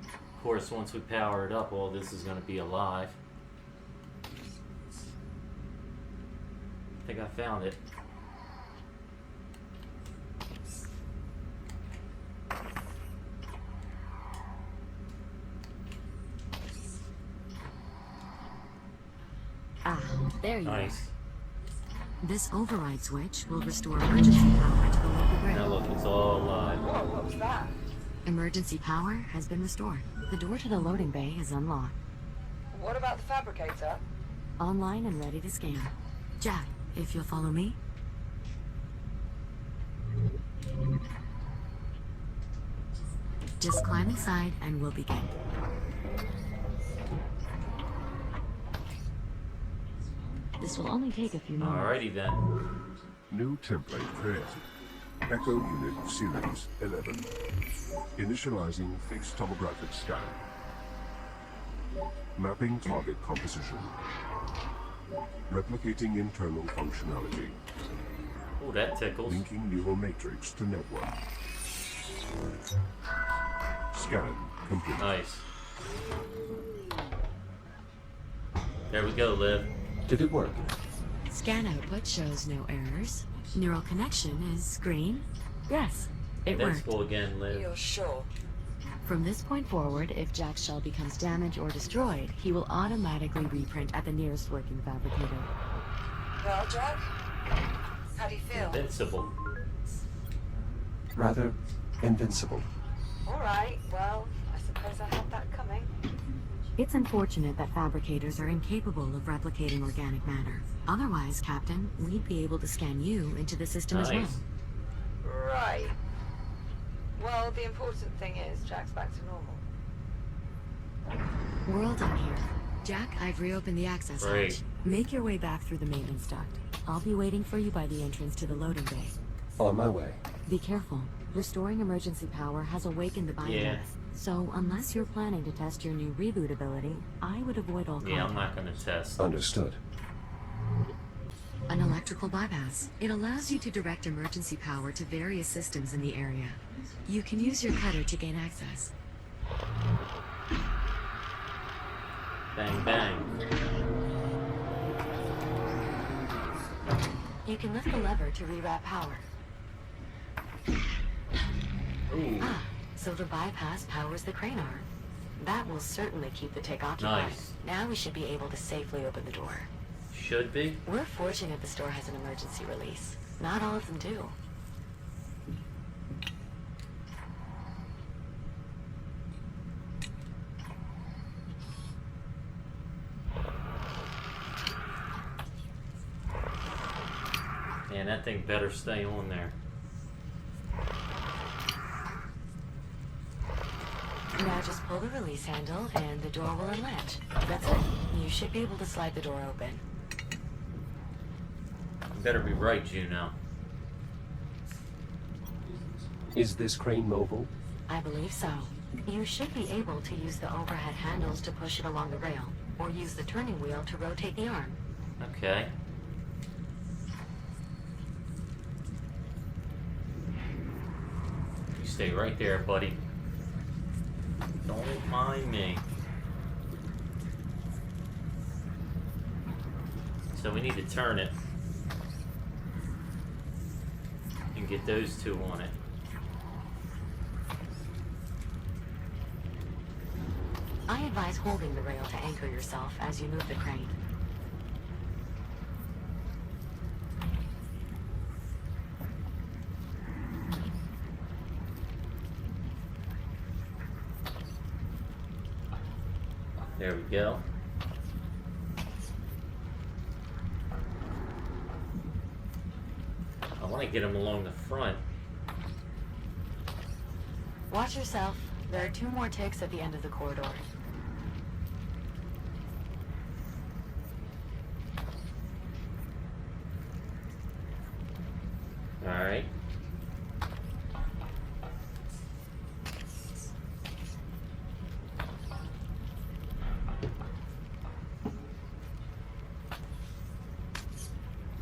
Of course, once we power it up, all this is going to be alive. I think I found it. Ah, there you Nice. are. This override switch will restore emergency power to the local grid. Now look, it's all alive. Whoa, what was that? Emergency power has been restored. The door to the loading bay is unlocked. What about the fabricator? Online and ready to scan. Jack, if you'll follow me. Just climb inside and we'll begin. This will only take a few moments. Alrighty then. New template created. Echo Unit Series 11. Initializing fixed tomographic scan. Mapping target composition. Replicating internal functionality. Oh, that tickles. Linking neural matrix to network. Scan complete. Nice. There we go, Liv. Did it work? Scan output shows no errors. Neural connection is green. Yes, it worked. Invincible again, Liv. You're sure? From this point forward, if Jack's shell becomes damaged or destroyed, he will automatically reprint at the nearest working fabricator. Well, Jack? How do you feel? Invincible. Rather invincible. Alright, well, I suppose I had that coming. It's unfortunate that fabricators are incapable of replicating organic matter. Otherwise, Captain, we'd be able to scan you into the system as well. Nice. Right. Well, the important thing is Jack's back to normal. We're all done here. Jack, I've reopened the access Great. hatch. Make your way back through the maintenance duct. I'll be waiting for you by the entrance to the loading bay. On my way. Be careful. Restoring emergency power has awakened the biomass. Yeah. So, unless you're planning to test your new reboot ability, I would avoid all contact. Yeah, I'm not gonna test. Understood. An electrical bypass. It allows you to direct emergency power to various systems in the area. You can use your cutter to gain access. Bang, bang. You can lift the lever to rewrap power. Ooh, Ah, so the bypass powers the crane arm. That will certainly keep the tick occupied. Nice. Now we should be able to safely open the door. should be. We're fortunate the store has an emergency release. Not all of them do. Man, that thing better stay on there. Now just pull the release handle and the door will unlatch. That's it. You should be able to slide the door open. You better be right, Juno. Is this crane mobile? I believe so. You should be able to use the overhead handles to push it along the rail, or use the turning wheel to rotate the arm. Okay. You stay right there, buddy. Don't mind me. So we need to turn it and get those two on it. I advise holding the rail to anchor yourself as you move the crane. There we go. I want to get them along the front. Watch yourself. There are 2 more ticks at the end of the corridor. Alright.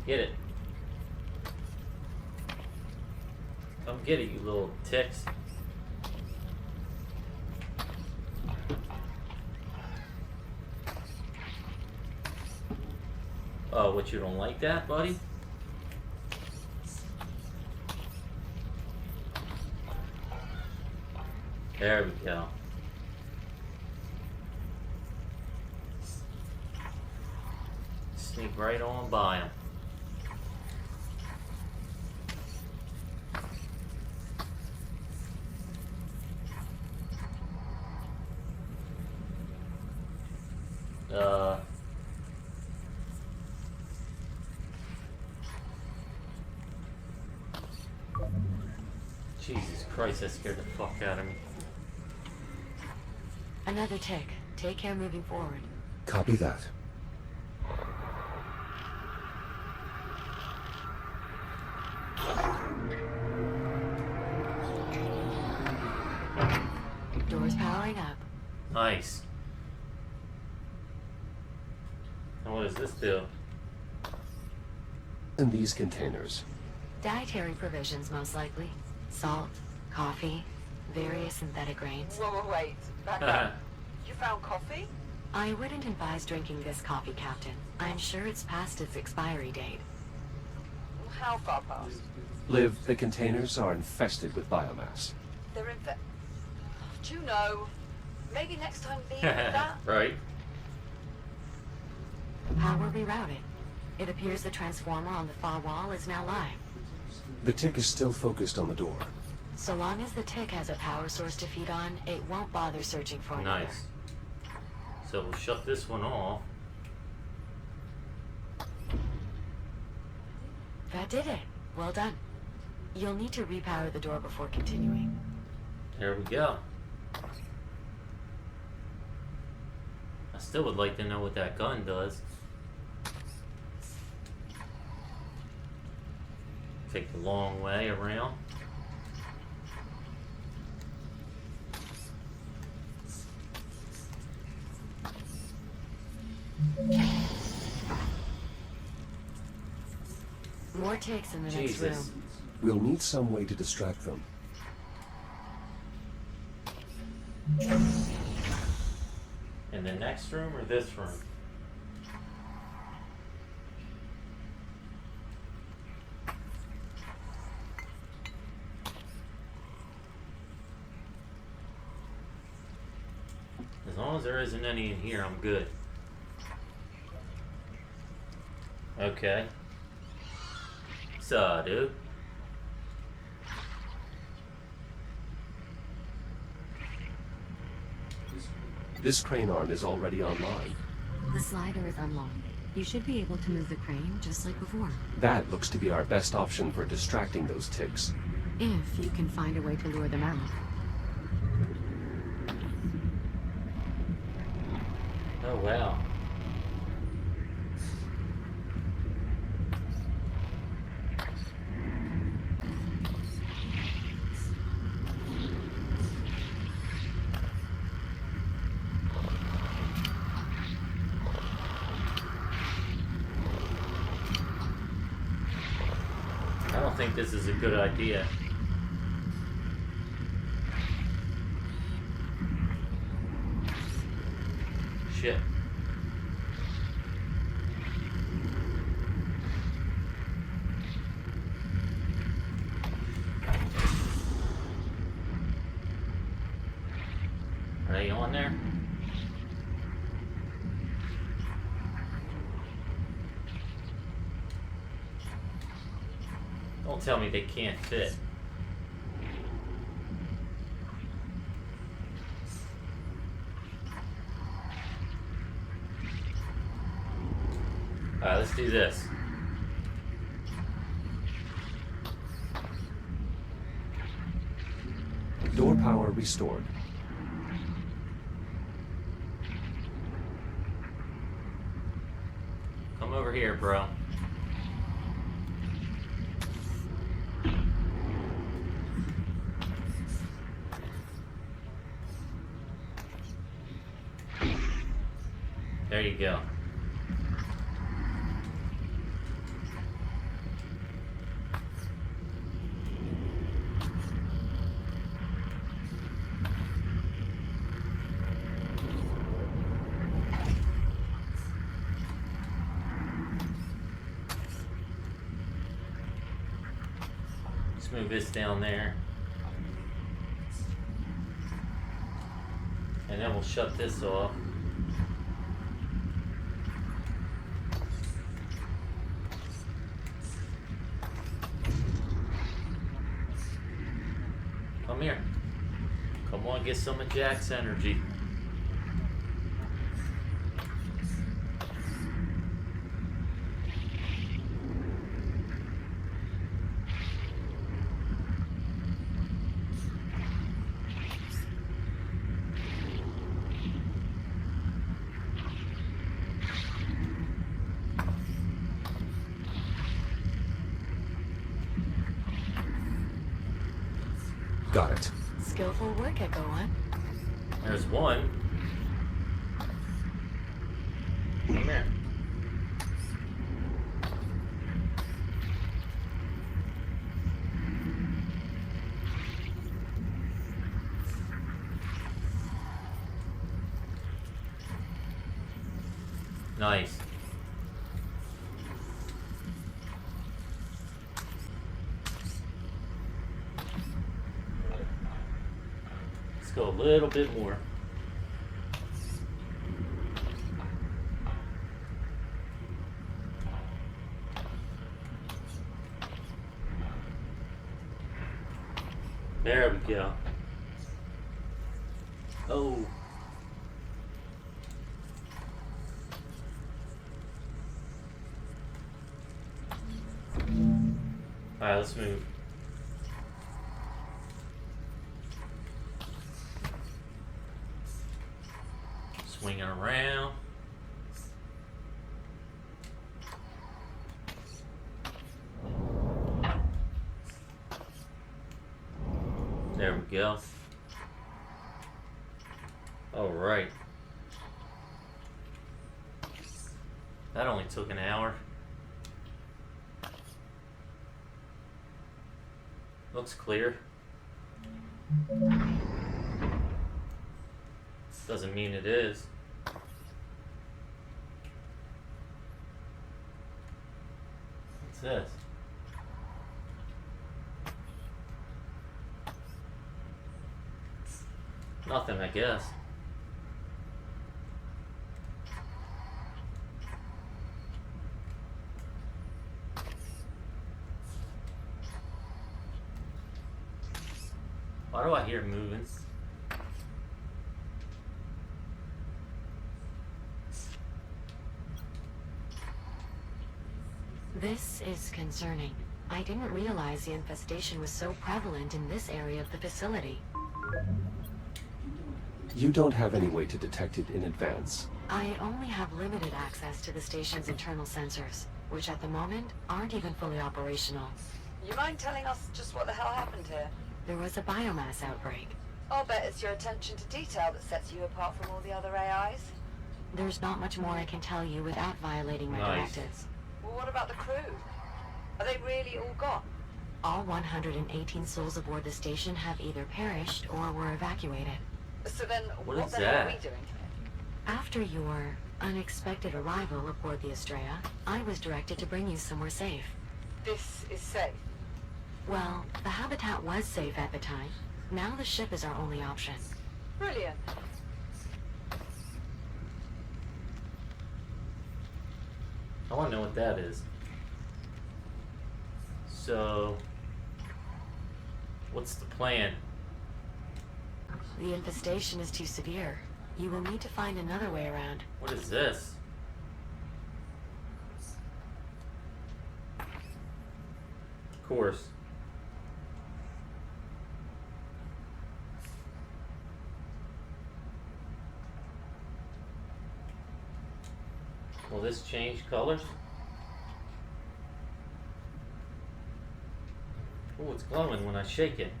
Get it. Come get it, you little ticks. Oh, what, you don't like that, buddy? There we go. Sneak right on by him. Jesus Christ, that scared the fuck out of me. Another tick. Take care moving forward. Copy that. Doors powering up. Nice. And what does this do? In these containers. Dietary provisions, most likely. Salt, coffee, various synthetic grains. Whoa, wait. Back up. You found coffee? I wouldn't advise drinking this coffee, Captain. I'm sure it's past its expiry date. How far past? Liv, the containers are infested with biomass. They're in fact. Juno, maybe next time leave with that. Right. Power rerouted. It appears the transformer on the far wall is now live. The tick is still focused on the door. So long as the tick has a power source to feed on, it won't bother searching for another. Nice. So we'll shut this one off. That did it. Well done. You'll need to repower the door before continuing. There we go. I still would like to know what that gun does. Take the long way around. More ticks in the next Jesus. room. We'll need some way to distract them. In the next room or this room? As long as there isn't any in here, I'm good. Okay. So, dude. This crane arm is already online. The slider is unlocked. You should be able to move the crane just like before. That looks to be our best option for distracting those ticks. If you can find a way to lure them out. Oh, wow. I don't think this is a good idea. Shit. Are they on there? Don't tell me they can't fit. Alright, let's do this. Door power restored. Come over here, bro. There you go. Let's move this down there. And then we'll shut this off. Come here. Come on, get some of Jack's energy. Got it. Skillful work, Echo One. There's one. Come here. Nice. Let's go a little bit more. There we go. Oh. Alright, let's move. Swinging around. There we go. All right. That only took an hour. Looks clear. Doesn't mean it is. What's this? Nothing, I guess. Why do I hear moving? This is concerning. I didn't realize the infestation was so prevalent in this area of the facility. You don't have any way to detect it in advance. I only have limited access to the station's internal sensors, which at the moment aren't even fully operational. You mind telling us just what the hell happened here? There was a biomass outbreak. I'll bet it's your attention to detail that sets you apart from all the other AIs. There's not much more I can tell you without violating my Nice. directives. Well, what about the crew? Are they really all gone? All 118 souls aboard the station have either perished or were evacuated. So then, What what is the hell are we that? doing here? After your unexpected arrival aboard the Estrella, I was directed to bring you somewhere safe. This is safe. Well, the habitat was safe at the time. Now the ship is our only option. Brilliant. I want to know what that is. So, what's the plan? The infestation is too severe. You will need to find another way around. What is this? Of course. Will this change colors? Oh, it's glowing when I shake it.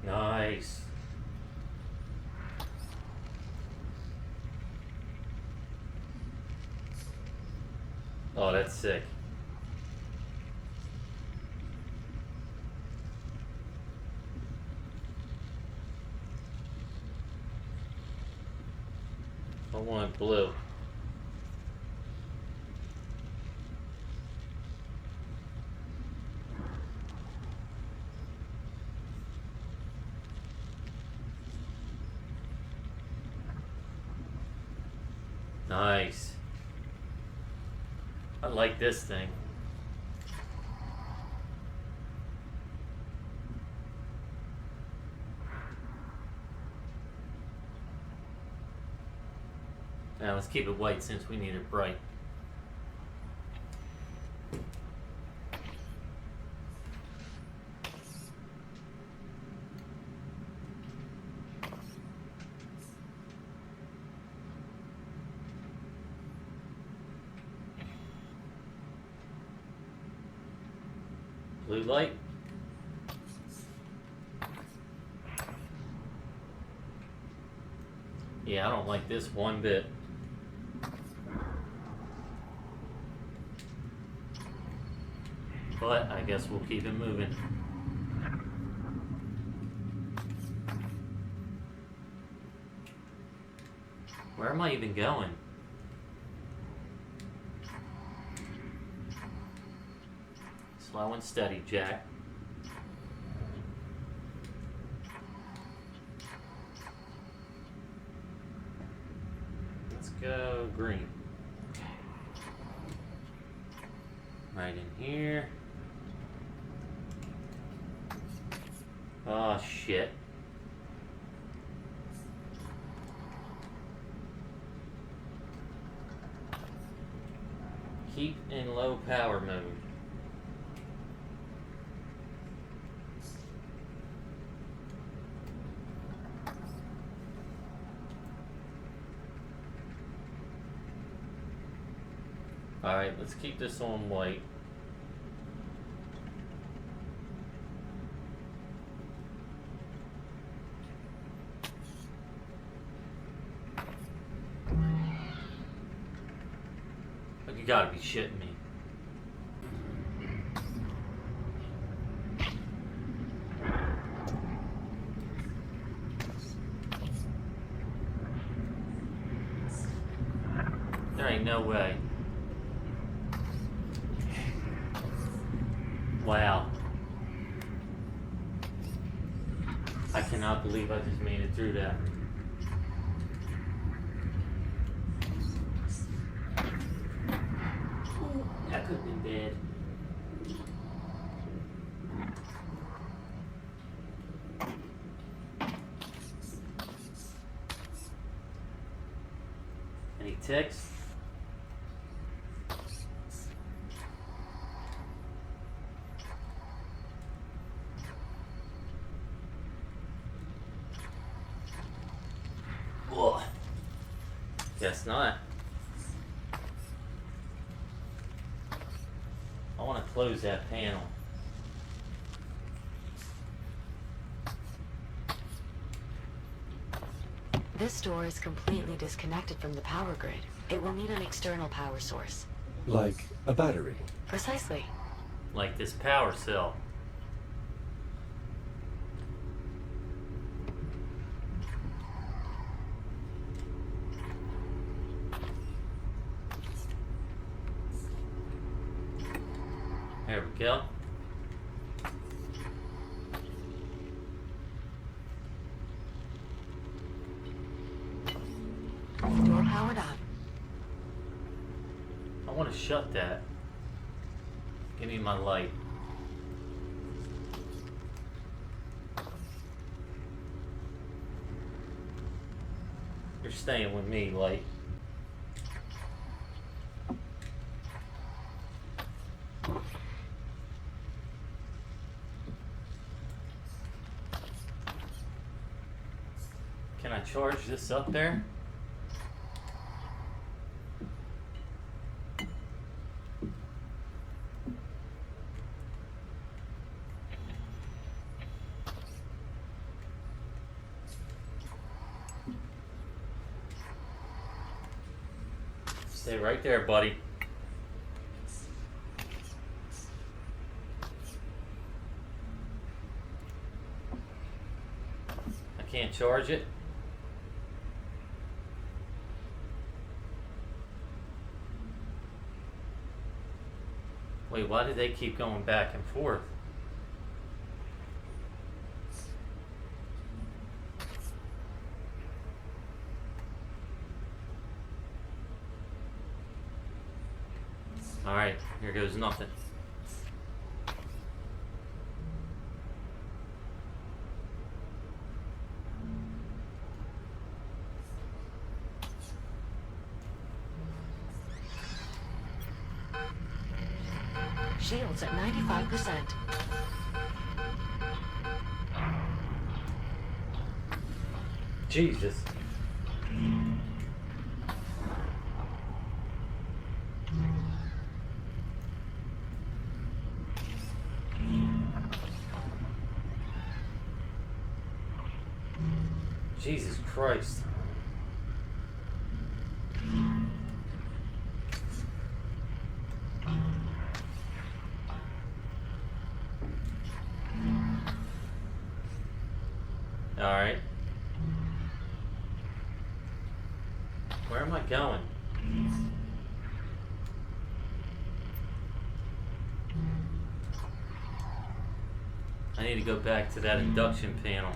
Nice. Oh, that's sick. I want blue. Nice. I like this thing. Now let's keep it white since we need it bright. Blue light. Yeah, I don't like this one bit. But I guess we'll keep it moving. Where am I even going? Slow and steady, Jack. Let's go green. Right in here. Oh, shit. Keep in low power mode. Alright, let's keep this on white. You gotta be shitting me. There ain't no way. Wow. I cannot believe I just made it through that. That could have been bad. Any ticks? Whoa. Guess not. I want to close that panel. This door is completely disconnected from the power grid. It will need an external power source. Like a battery. Precisely. Like this power cell. There we go. Door powered up. I want to shut that. Give me my light. You're staying with me, light. Can I charge this up there? Stay right there, buddy. I can't charge it. Wait, why do they keep going back and forth? Alright, here goes nothing. Shields at 95%. Jesus. Jesus Christ. Alright. Where am I going? I need to go back to that induction panel.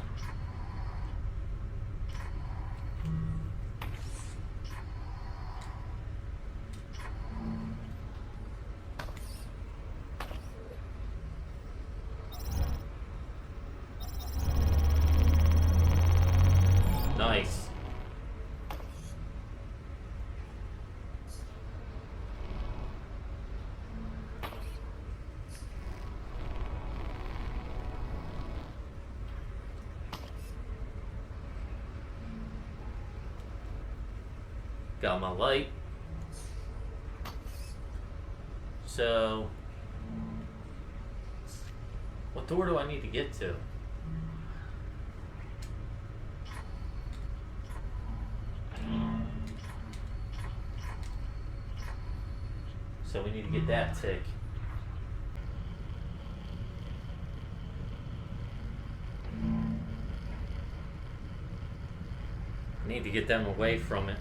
Nice. Got my light. So, what door do I need to get to? So we need to get that tick. I need to get them away from it.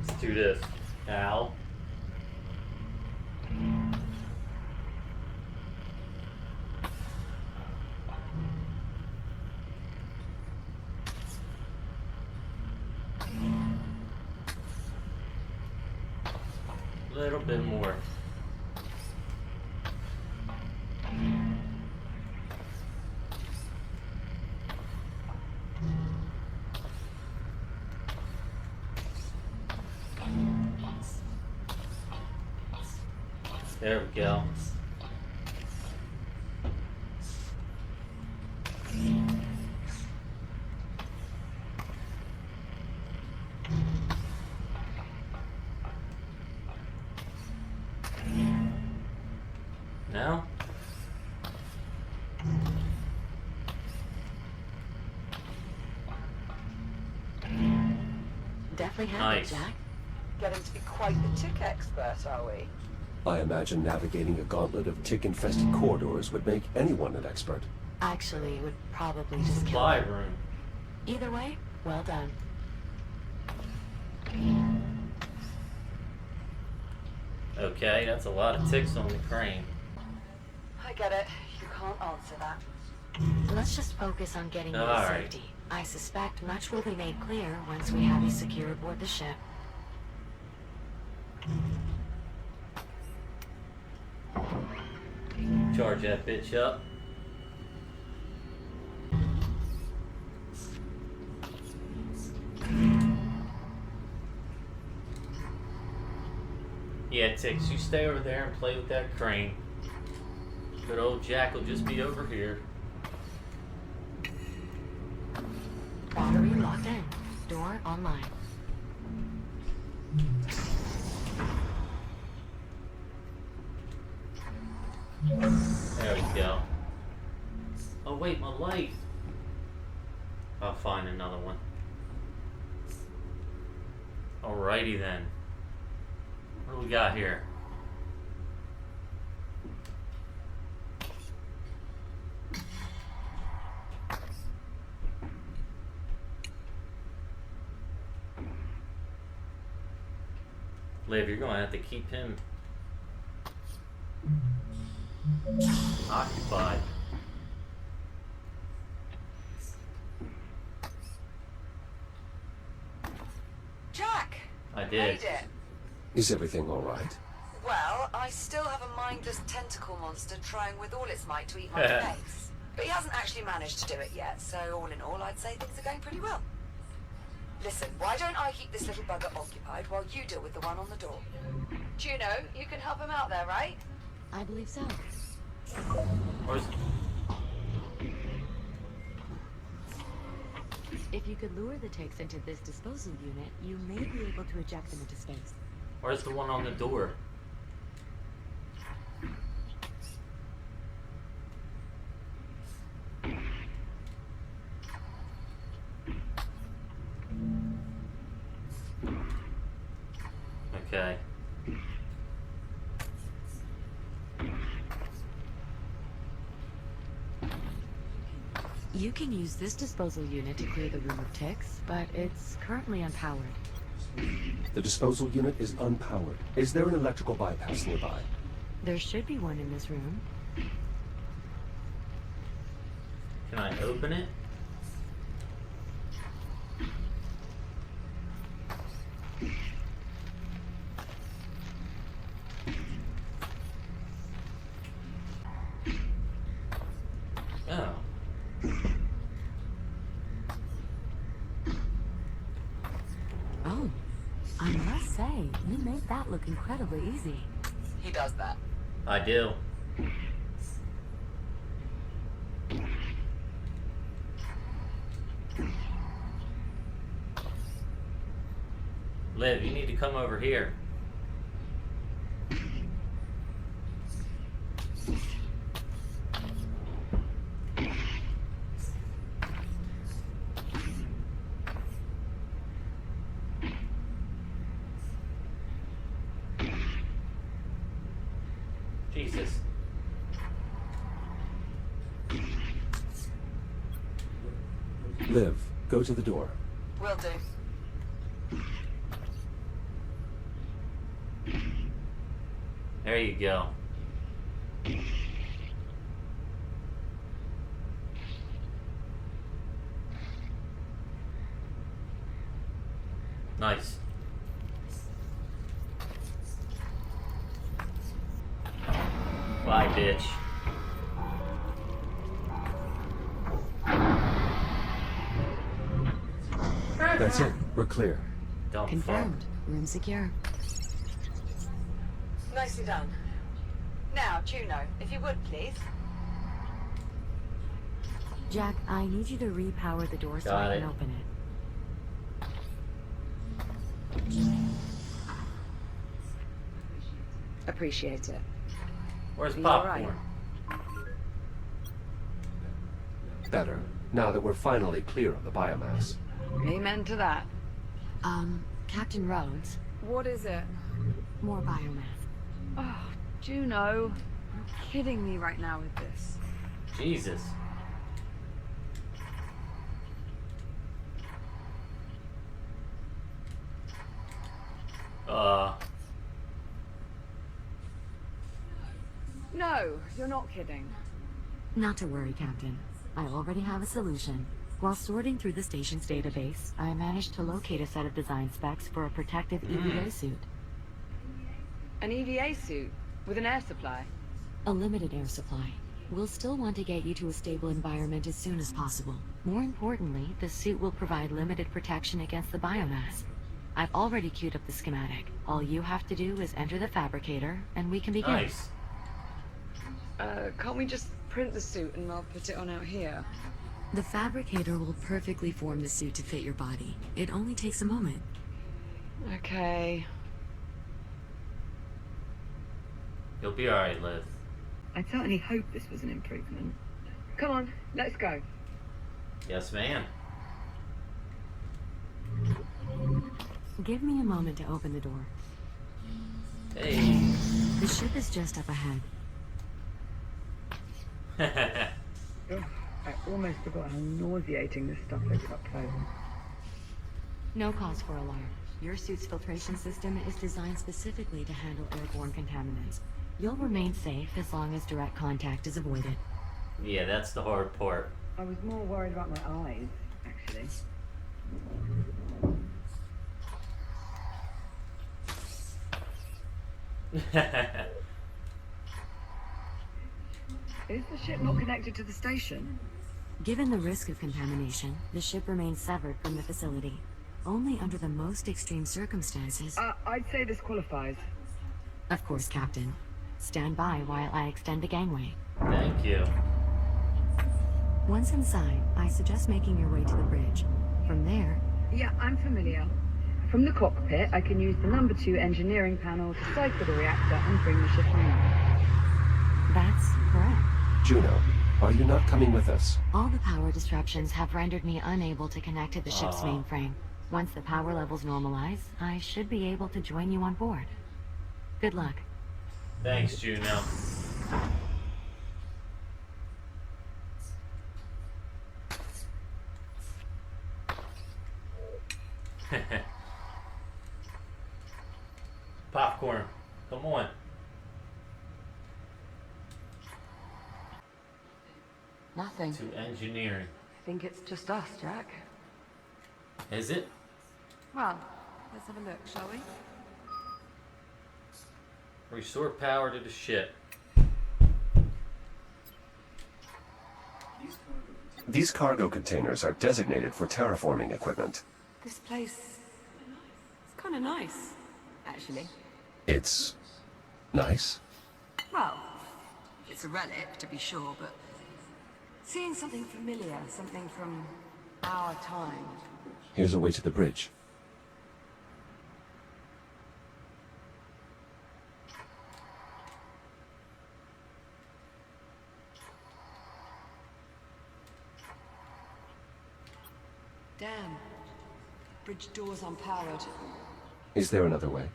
Let's do this. Ow. A little bit more. There we go. Now? Definitely have Nice. it, Jack. Getting to be quite the tick expert, are we? I imagine navigating a gauntlet of tick-infested corridors would make anyone an expert. Actually, it would probably just kill Supply them. room. Either way, well done. Okay, that's a lot of ticks on the crane. I get it. You can't answer that. Let's just focus on getting you All to right. safety. I suspect much will be made clear once we have you secure aboard the ship. Charge that bitch up. Yeah, Ticks, you stay over there and play with that crane. Good old Jack will just be over here. Battery locked in. Door online. wait, my light. I'll find another one. Alrighty then. What do we got here? Liv, you're gonna have to keep him occupied. Jack! I did. Made it. Is everything all right? Well, I still have a mindless tentacle monster trying with all its might to eat my face. But he hasn't actually managed to do it yet, so all in all, I'd say things are going pretty well. Listen, why don't I keep this little bugger occupied while you deal with the one on the door? Juno, you can help him out there, right? I believe so. Where's... If you could lure the ticks into this disposal unit, you may be able to eject them into space. Where's the one on the door? Okay. You can use this disposal unit to clear the room of ticks, but it's currently unpowered. The disposal unit is unpowered. Is there an electrical bypass nearby? There should be one in this room. Can I open it? Oh. Oh, I must say, you made that look incredibly easy. He does that. I do. Liv, you need to come over here. Jesus. Liv, go to the door. Will do. There you go. Nice. Bye, bitch. That's it. We're clear. Dumb Confirmed. Room secure. Nicely done. Now, Juno, if you would, please. Jack, I need you to repower the door so Got I it. can open it. Appreciate it. Where's Are you popcorn? Better. Now that we're finally clear of the biomass. Amen to that. Captain Rhodes, What is it? more biomass. Oh, Juno. You're kidding me right now with this. Jesus. No, you're not kidding. Not to worry, Captain. I already have a solution. While sorting through the station's database, I managed to locate a set of design specs for a protective EVA suit. An EVA suit with an air supply. A limited air supply. We'll still want to get you to a stable environment as soon as possible. More importantly, the suit will provide limited protection against the biomass. I've already queued up the schematic. All you have to do is enter the fabricator, and we can begin. Nice. Can't we just print the suit and I'll put it on out here? The fabricator will perfectly form the suit to fit your body. It only takes a moment. Okay. You'll be alright, Liv. I certainly hope this was an improvement. Come on, let's go. Yes, ma'am. Give me a moment to open the door. Hey. The ship is just up ahead. Ugh, I almost forgot how nauseating this stuff looks up close. No cause for alarm. Your suit's filtration system is designed specifically to handle airborne contaminants. You'll remain safe as long as direct contact is avoided. Yeah, that's the hard part. I was more worried about my eyes, actually. Is the ship not connected to the station? Given the risk of contamination, the ship remains severed from the facility. Only under the most extreme circumstances. I'd say this qualifies. Of course, Captain. Stand by while I extend the gangway. Thank you. Once inside, I suggest making your way to the bridge. From there... Yeah, I'm familiar. From the cockpit, I can use the number 2 engineering panel to cipher the reactor and bring the ship online. That's correct. Juno, are you not coming with us? All the power disruptions have rendered me unable to connect to the ship's mainframe. Once the power levels normalize, I should be able to join you on board. Good luck. Thanks, Juno. Popcorn. Come on. Nothing. To engineering. I think it's just us, Jack. Is it? Well, let's have a look, shall we? Restore power to the ship. These cargo containers are designated for terraforming equipment. This place... it's kind of nice, actually. It's... nice? Well, it's a relic, to be sure, but... seeing something familiar, something from our time. Here's a way to the bridge. Damn. Bridge doors unpowered. Is there another way?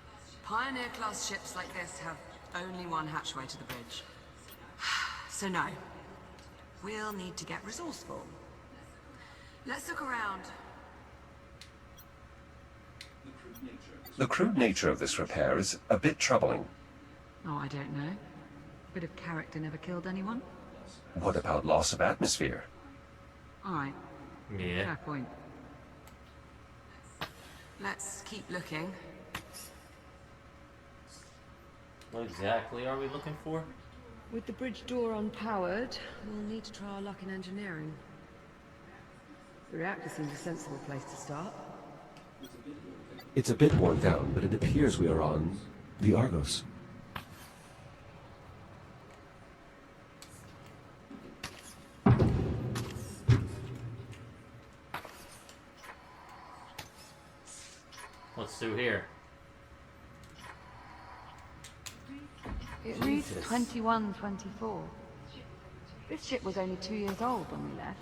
Pioneer-class ships like this have only one hatchway to the bridge. So no. We'll need to get resourceful. Let's look around. The crude nature of this repair is a bit troubling. Oh, I don't know. Bit of character never killed anyone. What about loss of atmosphere? All right, Yeah. fair point. Let's keep looking. What exactly are we looking for? With the bridge door unpowered, we'll need to try our luck in engineering. The reactor seems a sensible place to start. It's a bit worn down, but it appears we are on the Argos. What's through here? It reads Jesus. 2124. This ship was only 2 years old when we left.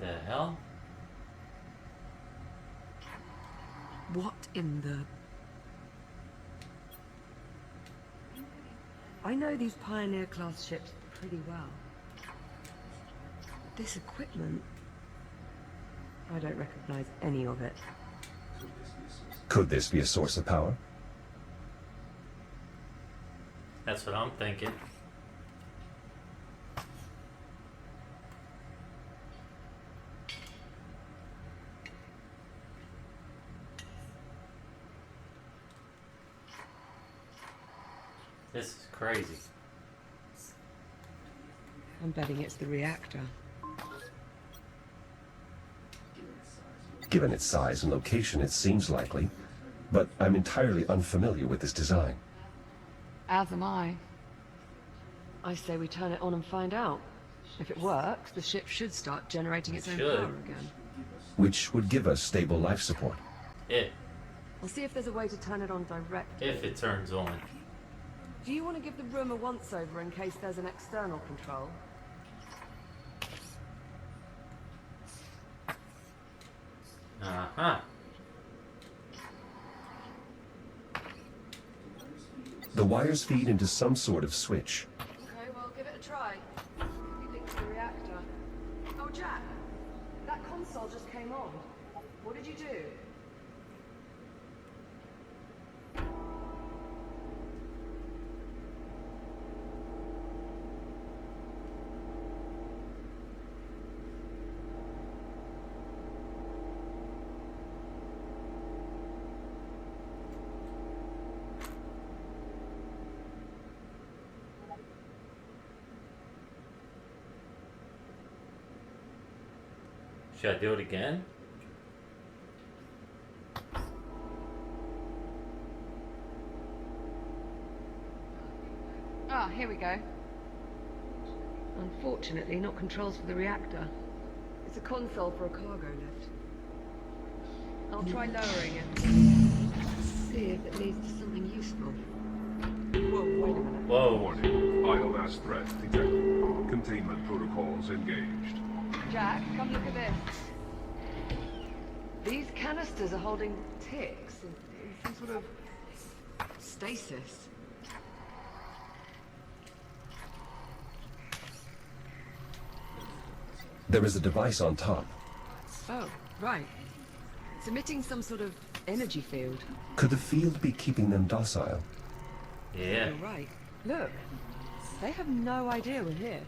The hell? What in the... I know these Pioneer-class ships pretty well. This equipment... I don't recognize any of it. Could this be a source of power? That's what I'm thinking. This is crazy. I'm betting it's the reactor. Given its size and location, it seems likely, but I'm entirely unfamiliar with this design. As am I. I say we turn it on and find out. If it works, the ship should start generating its own should. power again. Which would give us stable life support. I'll see if there's a way to turn it on directly. If it turns on. Do you want to give the room a once-over in case there's an external control? Uh-huh. The wires feed into some sort of switch. Okay, well, give it a try. Maybe link to the reactor. Oh, Jack, that console just came on. What did you do? Should I do it again? Ah, here we go. Unfortunately, not controls for the reactor. It's a console for a cargo lift. I'll try lowering it. See if it leads to something useful. Whoa, wait a minute. Whoa. Warning. Biomass threat detected. Containment protocols engaged. Jack, come look at this. These canisters are holding ticks in some sort of stasis. There is a device on top. Oh, right. It's emitting some sort of energy field. Could the field be keeping them docile? Yeah. You're right. Look, they have no idea we're here.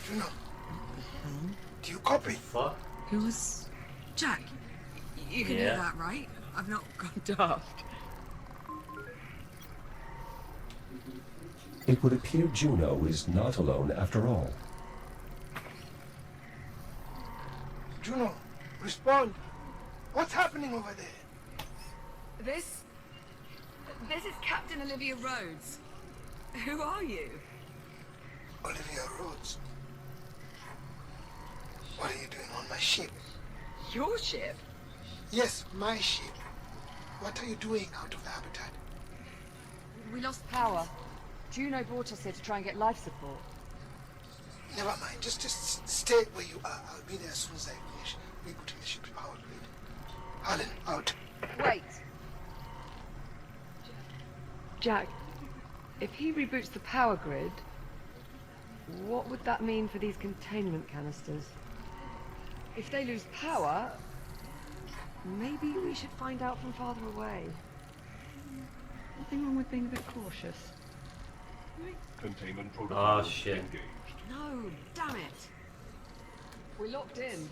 Juno, do you copy? Fuck. Who was... Jack, you can Yeah. hear that, right? I've not gone daft. It would appear Juno is not alone after all. Juno, respond. What's happening over there? This is Captain Olivia Rhodes. Who are you? Olivia Rhodes. What are you doing on my ship? Your ship? Yes, my ship. What are you doing out of the habitat? We lost power. Juno brought us here to try and get life support. Never mind. Just stay where you are. I'll be there as soon as I finish rebooting the ship's power grid. Harlan, out. Wait. Jack, if he reboots the power grid, what would that mean for these containment canisters? If they lose power, maybe we should find out from farther away. Nothing wrong with being a bit cautious. Containment protocols shit. engaged. No, damn it. We're locked in.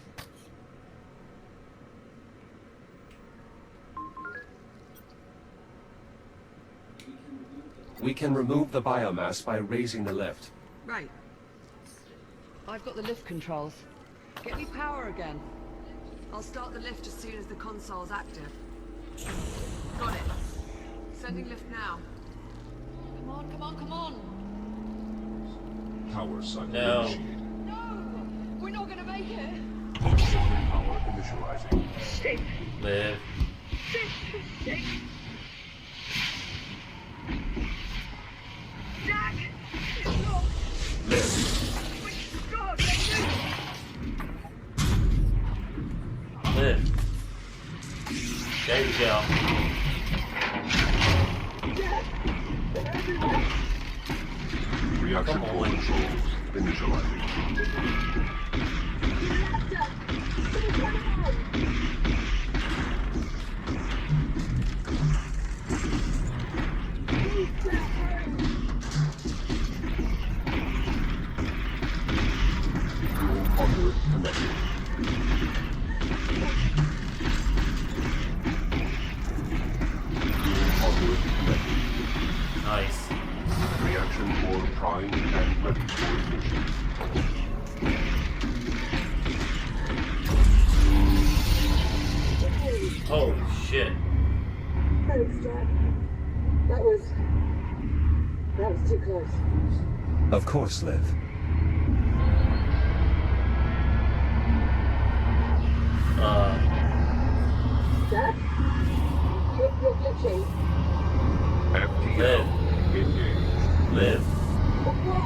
We can remove the biomass by raising the lift. Right. I've got the lift controls. Get me power again. I'll start the lift as soon as the console's active. Got it. Sending lift now. Come on, come on, come on! Power cycle No. initiated. No! We're not gonna make it! Auxiliary power initializing. Shit! Live. Shit! Shit! Jack! It's locked! God, Live. There you go. Reaction Come on. core controls initializing. Conduit connected. Conduit connected. Nice. Reaction core primed and ready for ignition. Holy shit. That was too close. Of course, Liv. Jack? You're glitching. FTL engaged. Liv.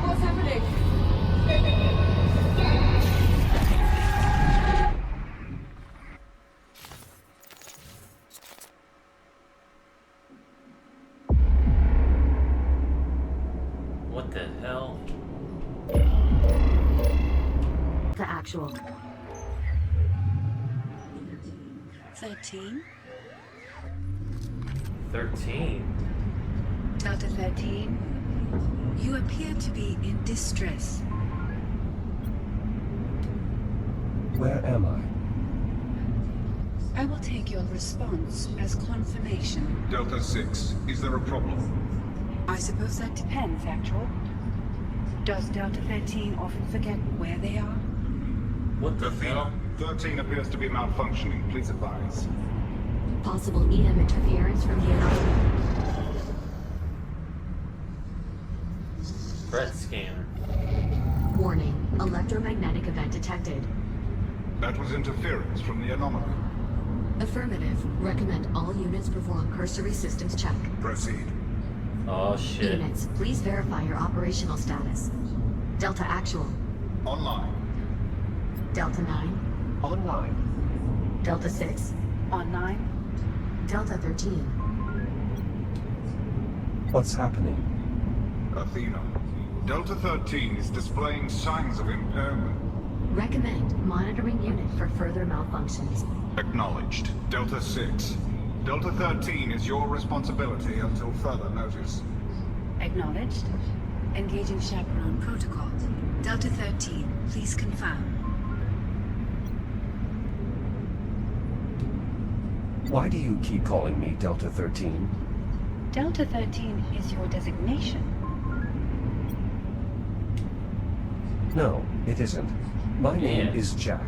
What's happening? What the hell? The actual. 13? 13. Delta 13, you appear to be in distress. Where am I? I will take your response as confirmation. Delta 6, is there a problem? I suppose that depends, Actual. Does Delta 13 often forget where they are? What the hell? 13 appears to be malfunctioning. Please advise. Possible EM interference from the anomaly. Threat scanner. Warning, electromagnetic event detected. That was interference from the anomaly. Affirmative. Recommend all units perform cursory systems check. Proceed. Oh shit. Units, please verify your operational status. Delta Actual. Online. Delta 9. Online. Delta 6. Online? Delta 13. What's happening? Athena. Delta 13 is displaying signs of impairment. Recommend monitoring unit for further malfunctions. Acknowledged. Delta 6. Delta 13 is your responsibility until further notice. Acknowledged. Engaging chaperone protocol. Delta 13, please confirm. Why do you keep calling me Delta 13? Delta 13 is your designation. No, it isn't. My name Yeah. is Jack.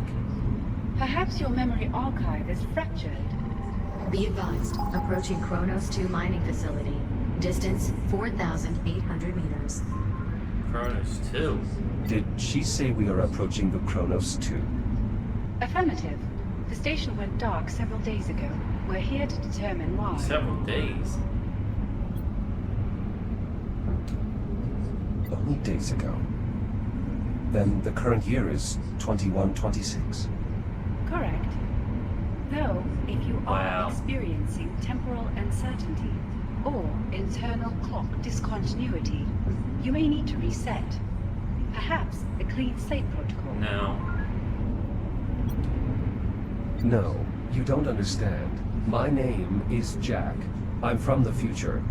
Perhaps your memory archive is fractured. Be advised, approaching Kronos 2 mining facility. Distance 4,800 meters. Cronus 2. Did she say we are approaching the Kronos 2? Affirmative. The station went dark several days ago. We're here to determine why. Several days. Only days ago. Then the current year is 2126. Correct. Though, if you Wow. are experiencing temporal uncertainty or internal clock discontinuity, you may need to reset. Perhaps a clean slate protocol. No. No, you don't understand. My name is Jack. I'm from the future.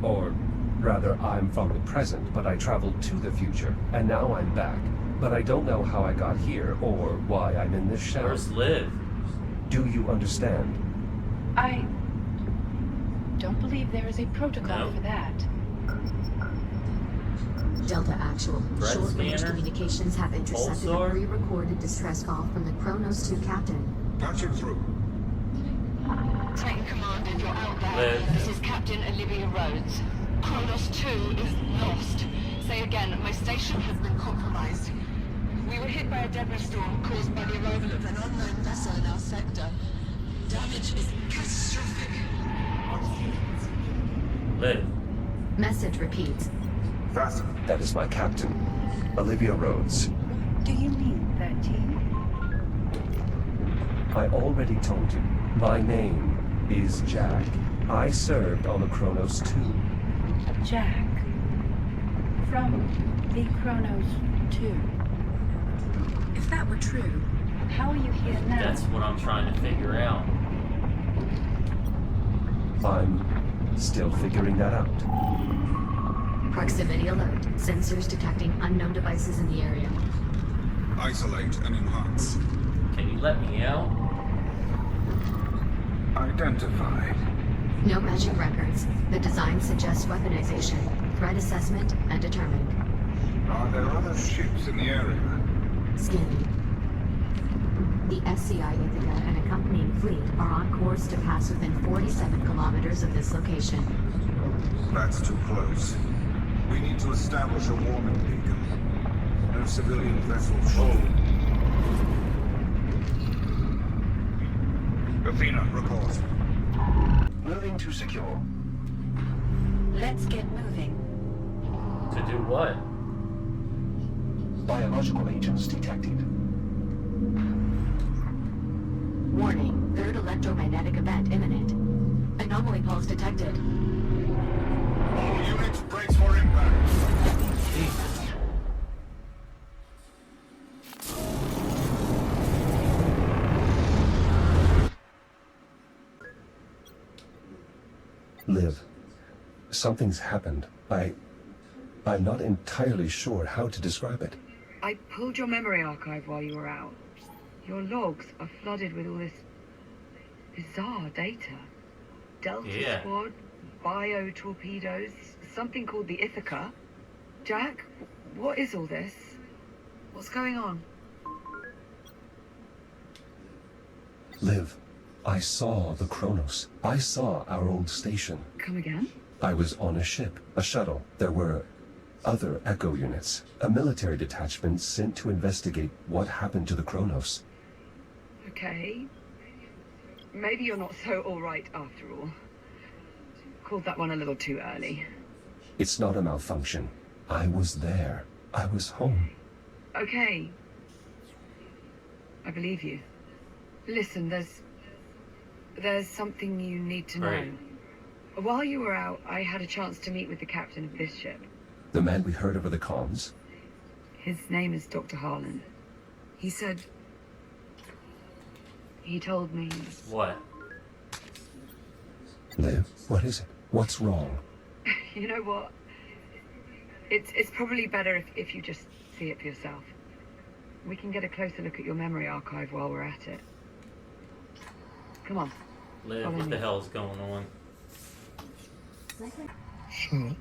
Or rather, I'm from the present, but I traveled to the future, and now I'm back. But I don't know how I got here, or why I'm in this shell. Where's Liv? Do you understand? I don't believe there is a protocol No. for that. Delta Actual. Threat Short-range scanner? communications have intercepted Pulsar? a pre-recorded distress call from the Kronos 2 captain. Patch it through. Titan Commander, you're out there. Liv. This is Captain Olivia Rhodes. Kronos 2 is lost. Say again, my station has been compromised. We were hit by a debris storm caused by the arrival of an unknown vessel in our sector. Damage is catastrophic. Liv. Message repeats. Fasten. That is my captain, Olivia Rhodes. Do you mean 13? I already told you. My name is Jack. I served on the Kronos 2. Jack. From the Kronos 2. If that were true, how are you here now? That's what I'm trying to figure out. I'm still figuring that out. Proximity alert. Sensors detecting unknown devices in the area. Isolate and enhance. Can you let me out? Identified. No matching records. The design suggests weaponization, threat assessment, and determined. Are there other ships in the area? Scanning. The SCI Ithaca and accompanying fleet are on course to pass within 47 kilometers of this location. That's too close. We need to establish a warming beacon. No civilian vessels shown. Athena, report. Moving to secure. Let's get moving. To do what? Biological agents detected. Warning, third electromagnetic event imminent. Anomaly pulse detected. All units brace for impact. Liv, something's happened. I'm not entirely sure how to describe it. I pulled your memory archive while you were out. Your logs are flooded with all this bizarre data. Delta Squad, bio-torpedoes, something called the Ithaca. Jack, what is all this? What's going on? Liv, I saw the Kronos. I saw our old station. Come again? I was on a ship, a shuttle. There were other Echo units, a military detachment sent to investigate what happened to the Kronos. Okay. Maybe you're not so alright after all. Called that one a little too early. It's not a malfunction. I was there. I was home. Okay. I believe you. Listen, there's something you need to know. Right. While you were out, I had a chance to meet with the captain of this ship. The man we heard over the comms? His name is Dr. Harlan. He said... He told me... What? Liv, what is it? What's wrong? You know what? It's probably better if you just see it for yourself. We can get a closer look at your memory archive while we're at it. Come on. Liv, Follow what me. the hell's going on? So,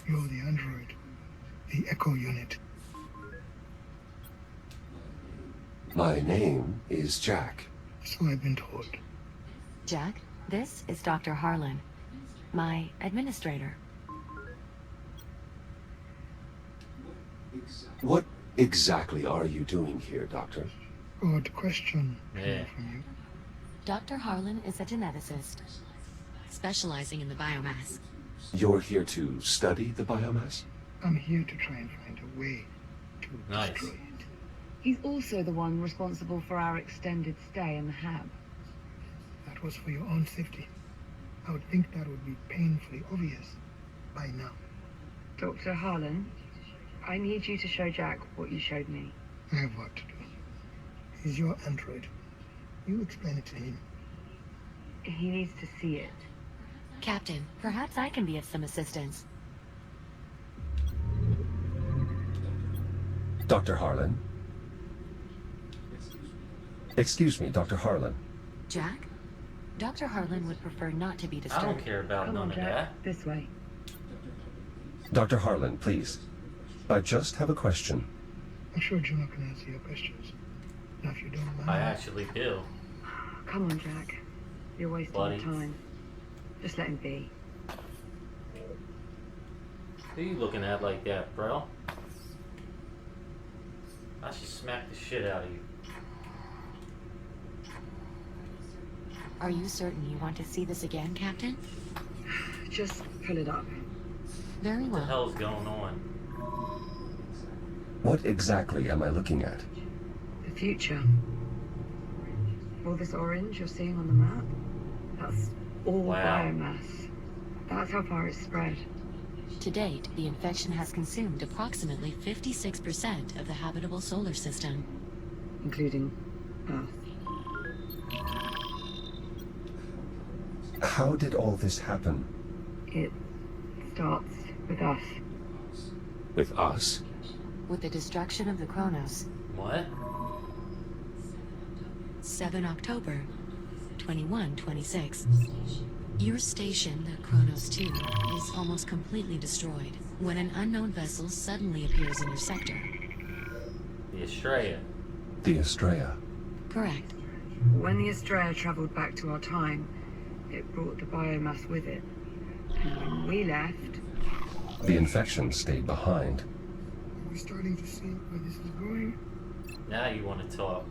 you're the android, the Echo unit. My name is Jack. So I've been told. Jack, this is Dr. Harlan, my administrator. What exactly are you doing here, Doctor? Odd question Yeah. from you. Dr. Harlan is a geneticist, specializing in the biomass. You're here to study the biomass? I'm here to try and find a way to Nice. destroy it. He's also the one responsible for our extended stay in the hab. That was for your own safety. I would think that would be painfully obvious by now. Dr. Harlan, I need you to show Jack what you showed me. I have work to do. He's your android. You explain it to him. He needs to see it. Captain, perhaps I can be of some assistance. Dr. Harlan? Excuse me, Dr. Harlan. Jack? Dr. Harlan would prefer not to be I disturbed. don't care about Come none on, of Jack. that. This way. Dr. Harlan, please. I just have a question. I'm sure Juno can answer your questions. Now, if you don't mind, I actually do. Come on, Jack. You're wasting Buddy. your time. Just let him be. Who you looking at like that, bro? I should smack the shit out of you. Are you certain you want to see this again, Captain? Just pull it up. Very What the well. hell's going on? What exactly am I looking at? The future. All this orange you're seeing on the map, that's all Wow. biomass. That's how far it's spread. To date, the infection has consumed approximately 56% of the habitable solar system. Including Earth. How did all this happen? It starts with us. With us? With the destruction of the Kronos, What? 7 October, 2126. Your station, the Kronos 2, is almost completely destroyed when an unknown vessel suddenly appears in your sector. The Estrella. The Estrella. Correct. When the Estrella traveled back to our time, it brought the biomass with it. And when we left. The infection stayed behind. We're starting to see where this is going. Now you want to talk.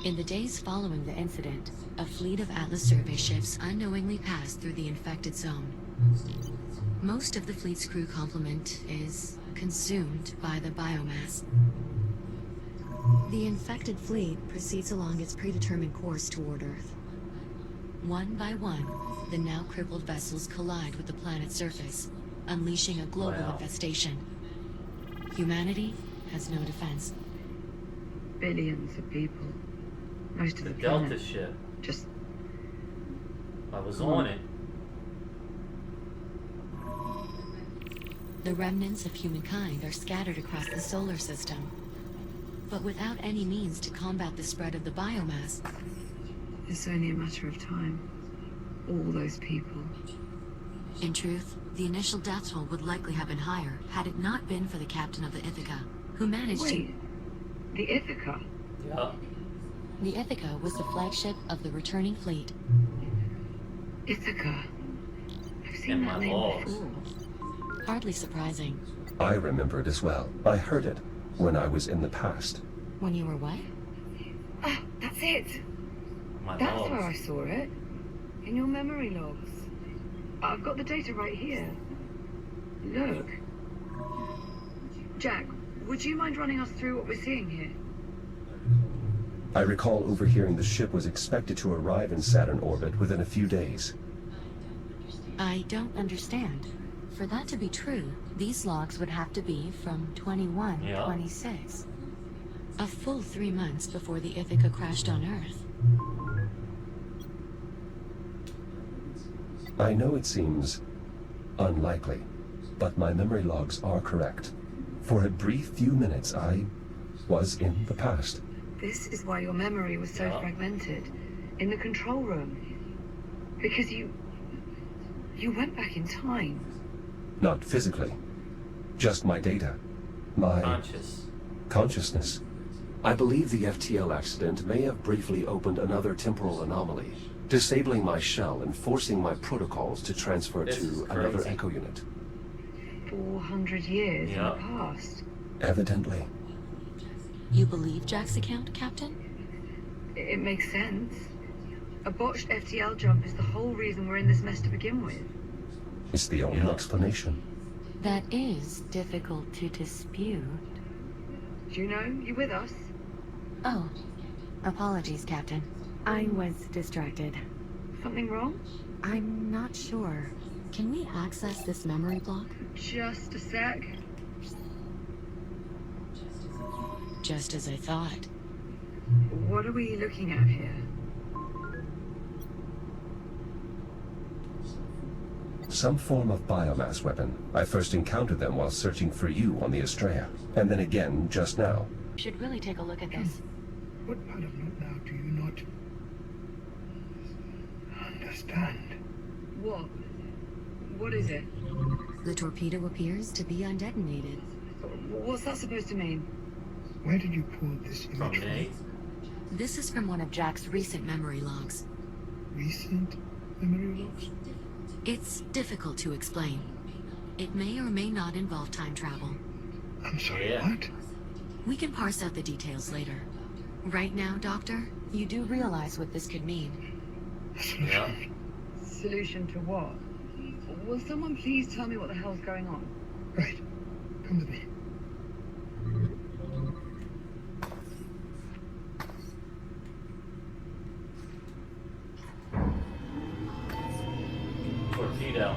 In the days following the incident, a fleet of Atlas survey ships unknowingly passed through the infected zone. Most of the fleet's crew complement is consumed by the biomass. The infected fleet proceeds along its predetermined course toward Earth. One by one, the now crippled vessels collide with the planet's surface, unleashing a global infestation. Humanity has no defense. Billions of people. Most of The the Delta planet. ship. Just I was on it. The remnants of humankind are scattered across the solar system. But without any means to combat the spread of the biomass, it's only a matter of time. All those people. in truth, the initial death toll would likely have been higher had it not been for the captain of the Ithaca, who managed Wait, the Ithaca? Yeah. The Ithaca was the flagship of the returning fleet. Ithaca. I've seen And that my name laws. before. Hardly surprising. I remember it as well. I heard it when I was in the past. When you were what? Ah, that's it. My That's laws. where I saw it. In your memory logs. I've got the data right here. Look. Jack, would you mind running us through what we're seeing here? I recall overhearing the ship was expected to arrive in Saturn orbit within a few days. I don't understand. For that to be true, these logs would have to be from 21-26. A full 3 months before the Ithaca crashed on Earth. I know it seems unlikely, but my memory logs are correct. For a brief few minutes, I was in the past. This is why your memory was so Yeah. fragmented. In the control room. Because you went back in time. Not physically, just my data, my consciousness. I believe the FTL accident may have briefly opened another temporal anomaly, disabling my shell and forcing my protocols to transfer This is to another crazy. echo unit. 400 years in Yeah. the past. Evidently. You believe Jack's account, Captain? It makes sense. A botched FTL jump is the whole reason we're in this mess to begin with. It's the only explanation. That is difficult to dispute. Juno, you with us? Oh, apologies, Captain. I was distracted. Something wrong? I'm not sure. Can we access this memory block? Just a sec. Just as I thought. What are we looking at here? Some form of biomass weapon. I first encountered them while searching for you on the Estrella, and then again just now. Should really take a look at this. What part of not now do you not understand? What? What is it? The torpedo appears to be undetonated. What's that supposed to mean? Where did you pull this From image from? me. This is from one of Jack's recent memory logs. Recent memory logs? It's difficult to explain. It may or may not involve time travel. I'm sorry, Yeah. what? We can parse out the details later. Right now, Doctor, you do realize what this could mean. A solution. Yeah. Solution to what? Will someone please tell me what the hell's going on? Right. Come with me. Torpedo.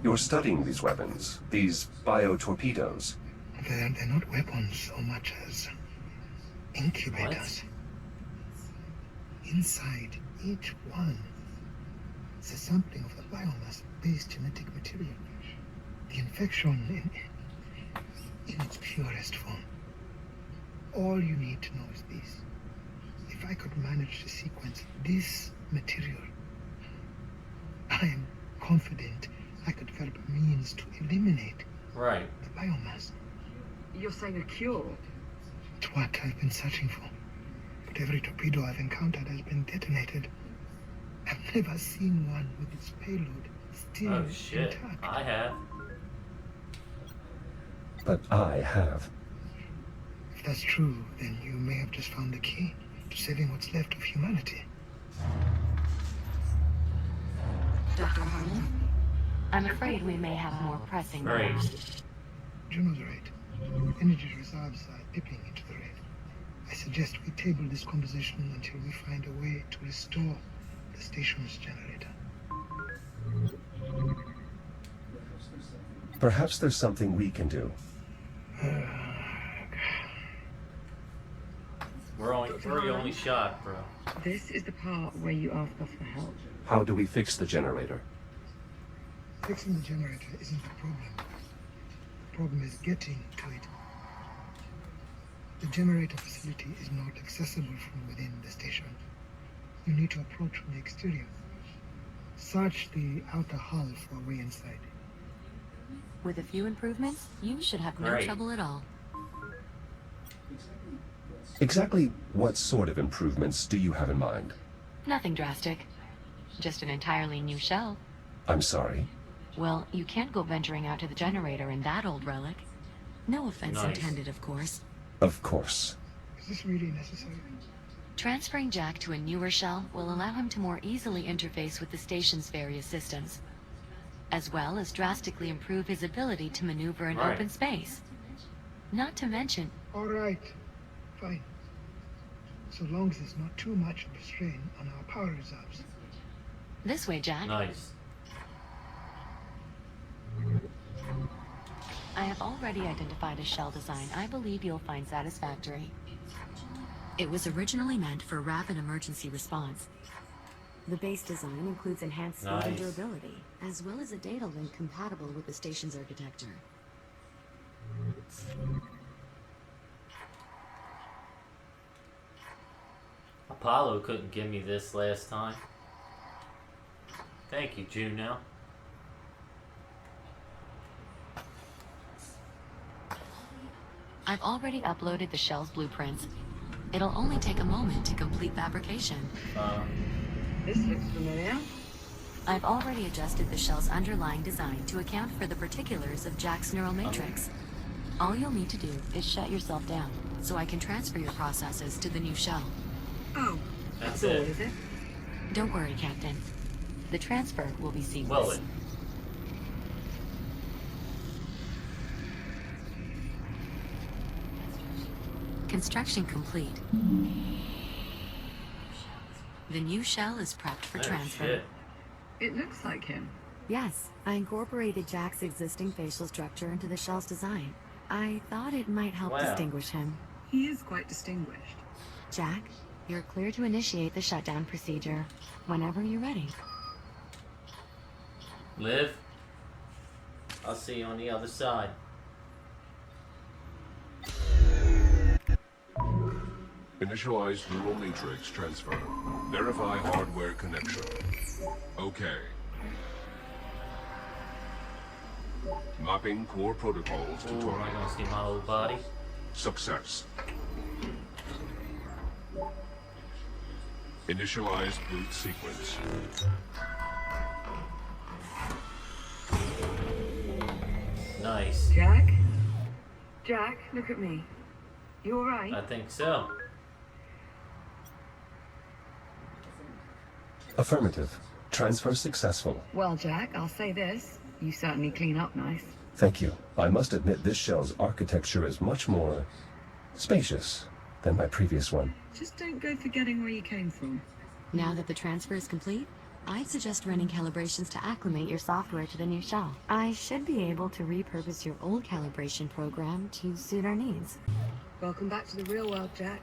You're studying these weapons, these bio-torpedoes. They're not weapons so much as incubators. Inside each one is a sampling of the biomass-based genetic material. The infection in its purest form. All you need to know is this. If I could manage to sequence this material, I am confident I could develop a means to eliminate Right. the biomass. You're saying a cure? It's what I've been searching for. But every torpedo I've encountered has been detonated. I've never seen one with its payload still Oh shit, intact. I have. But I have. If that's true, then you may have just found the key to saving what's left of humanity. Dr. Harlan, I'm afraid we may have more pressing Right. matters. Juno's right. Energy reserves are dipping into the red. I suggest we table this conversation until we find a way to restore the station's generator. Perhaps there's something we can do. We're your only shot, bro. This is the part where you ask us for help. How do we fix the generator? Fixing the generator isn't the problem. The problem is getting to it. The generator facility is not accessible from within the station. You need to approach from the exterior. Search the outer hull for a way inside. With a few improvements, you should have no Great. trouble at all. Exactly what sort of improvements do you have in mind? Nothing drastic. Just an entirely new shell. I'm sorry. Well, you can't go venturing out to the generator in that old relic. No offense Nice. intended, of course. Of course. Is this really necessary? Transferring Jack to a newer shell will allow him to more easily interface with the station's various systems, as well as drastically improve his ability to maneuver in Right. open space. Not to mention, All right. Fine. So long as there's not too much of a strain on our power reserves. this way, Jack. Nice. I have already identified a shell design I believe you'll find satisfactory. It was originally meant for rapid emergency response. The base design includes enhanced speed and Nice. durability, as well as a data link compatible with the station's architecture. Apollo couldn't give me this last time. Thank you, Juno. I've already uploaded the shell's blueprints. It'll only take a moment to complete fabrication. This looks familiar. I've already adjusted the shell's underlying design to account for the particulars of Jack's neural matrix. All you'll need to do is shut yourself down, so I can transfer your processes to the new shell. Oh, That's all, it. is it? Don't worry, Captain. The transfer will be seamless. Well, it. Construction complete. The new shell is prepped for Oh, transfer. shit. It looks like him. Yes, I incorporated Jack's existing facial structure into the shell's design. I thought it might help Wow. distinguish him. He is quite distinguished. Jack, you're clear to initiate the shutdown procedure whenever you're ready. Liv, I'll see you on the other side. Initialize neural matrix transfer. Verify hardware connection. Okay. Mapping core protocols to Ooh, am I target. gonna see my whole body? Success. Initialize boot sequence. Nice. Jack? Jack, look at me. You alright? I think so. Affirmative. Transfer successful. Well, Jack, I'll say this. You certainly clean up nice. Thank you. I must admit this shell's architecture is much more spacious than my previous one. Just don't go forgetting where you came from. Now that the transfer is complete, I'd suggest running calibrations to acclimate your software to the new shell. I should be able to repurpose your old calibration program to suit our needs. Welcome back to the real world, Jack.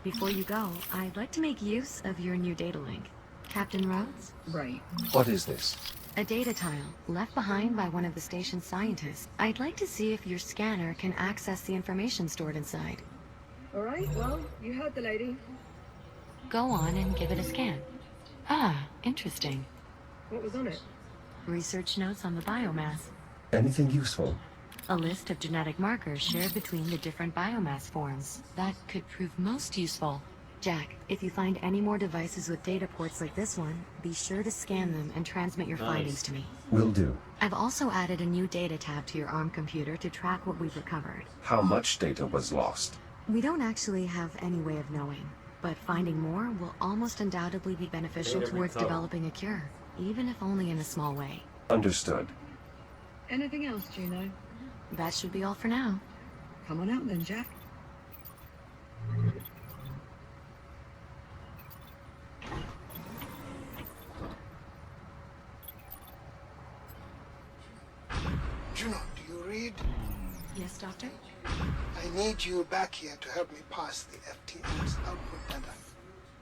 Before you go, I'd like to make use of your new data link. Captain Rhodes? Right. What is this? A data tile, left behind by one of the station's scientists. I'd like to see if your scanner can access the information stored inside. Alright, well, you heard the lady. Go on and give it a scan. Ah, interesting. What was on it? Research notes on the biomass. Anything useful? A list of genetic markers shared between the different biomass forms. That could prove most useful. Jack, if you find any more devices with data ports like this one, be sure to scan them and transmit your findings to me. Will do. I've also added a new data tab to your ARM computer to track what we've recovered. How much data was lost? We don't actually have any way of knowing, but finding more will almost undoubtedly be beneficial Data towards recovered. developing a cure, even if only in a small way. Understood. Anything else, Juno? That should be all for now. Come on out then, Jack. Juno, do you read? Yes, Doctor? I need you back here to help me pass the FTM's output data.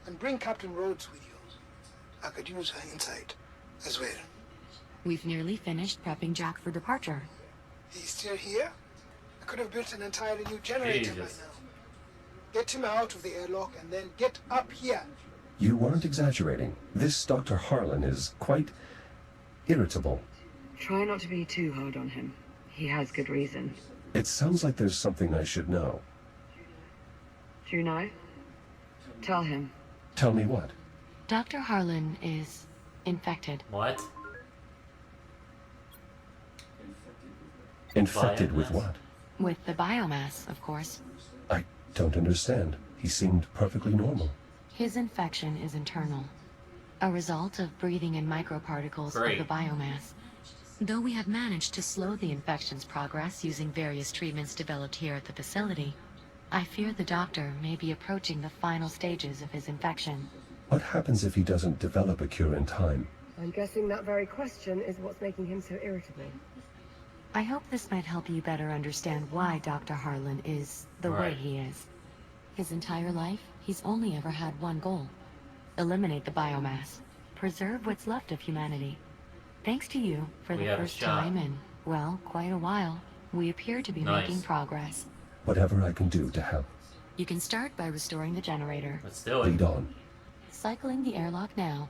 And bring Captain Rhodes with you. I could use her insight as well. We've nearly finished prepping Jack for departure. He's still here? I could have built an entirely new generator by Jesus. now. Get him out of the airlock and then get up here. You weren't exaggerating. This Dr. Harlan is quite irritable. Try not to be too hard on him. He has good reason. It sounds like there's something I should know. Juno? Tell him. Tell me what? Dr. Harlan is infected. What? Infected with Biomass? what? With the biomass, of course. I don't understand. He seemed perfectly normal. His infection is internal, a result of breathing in microparticles Great. of the biomass. Though we have managed to slow the infection's progress using various treatments developed here at the facility, I fear the doctor may be approaching the final stages of his infection. What happens if he doesn't develop a cure in time? I'm guessing that very question is what's making him so irritable. I hope this might help you better understand why Dr. Harlan is the way Right. he is. His entire life, he's only ever had one goal: eliminate the biomass, preserve what's left of humanity. Thanks to you, for We the have a first shot. time in, well, quite a while, we appear to be Nice. making progress. Whatever I can do to help. You can start by restoring the generator. Let's do it. Lead on. Cycling the airlock now.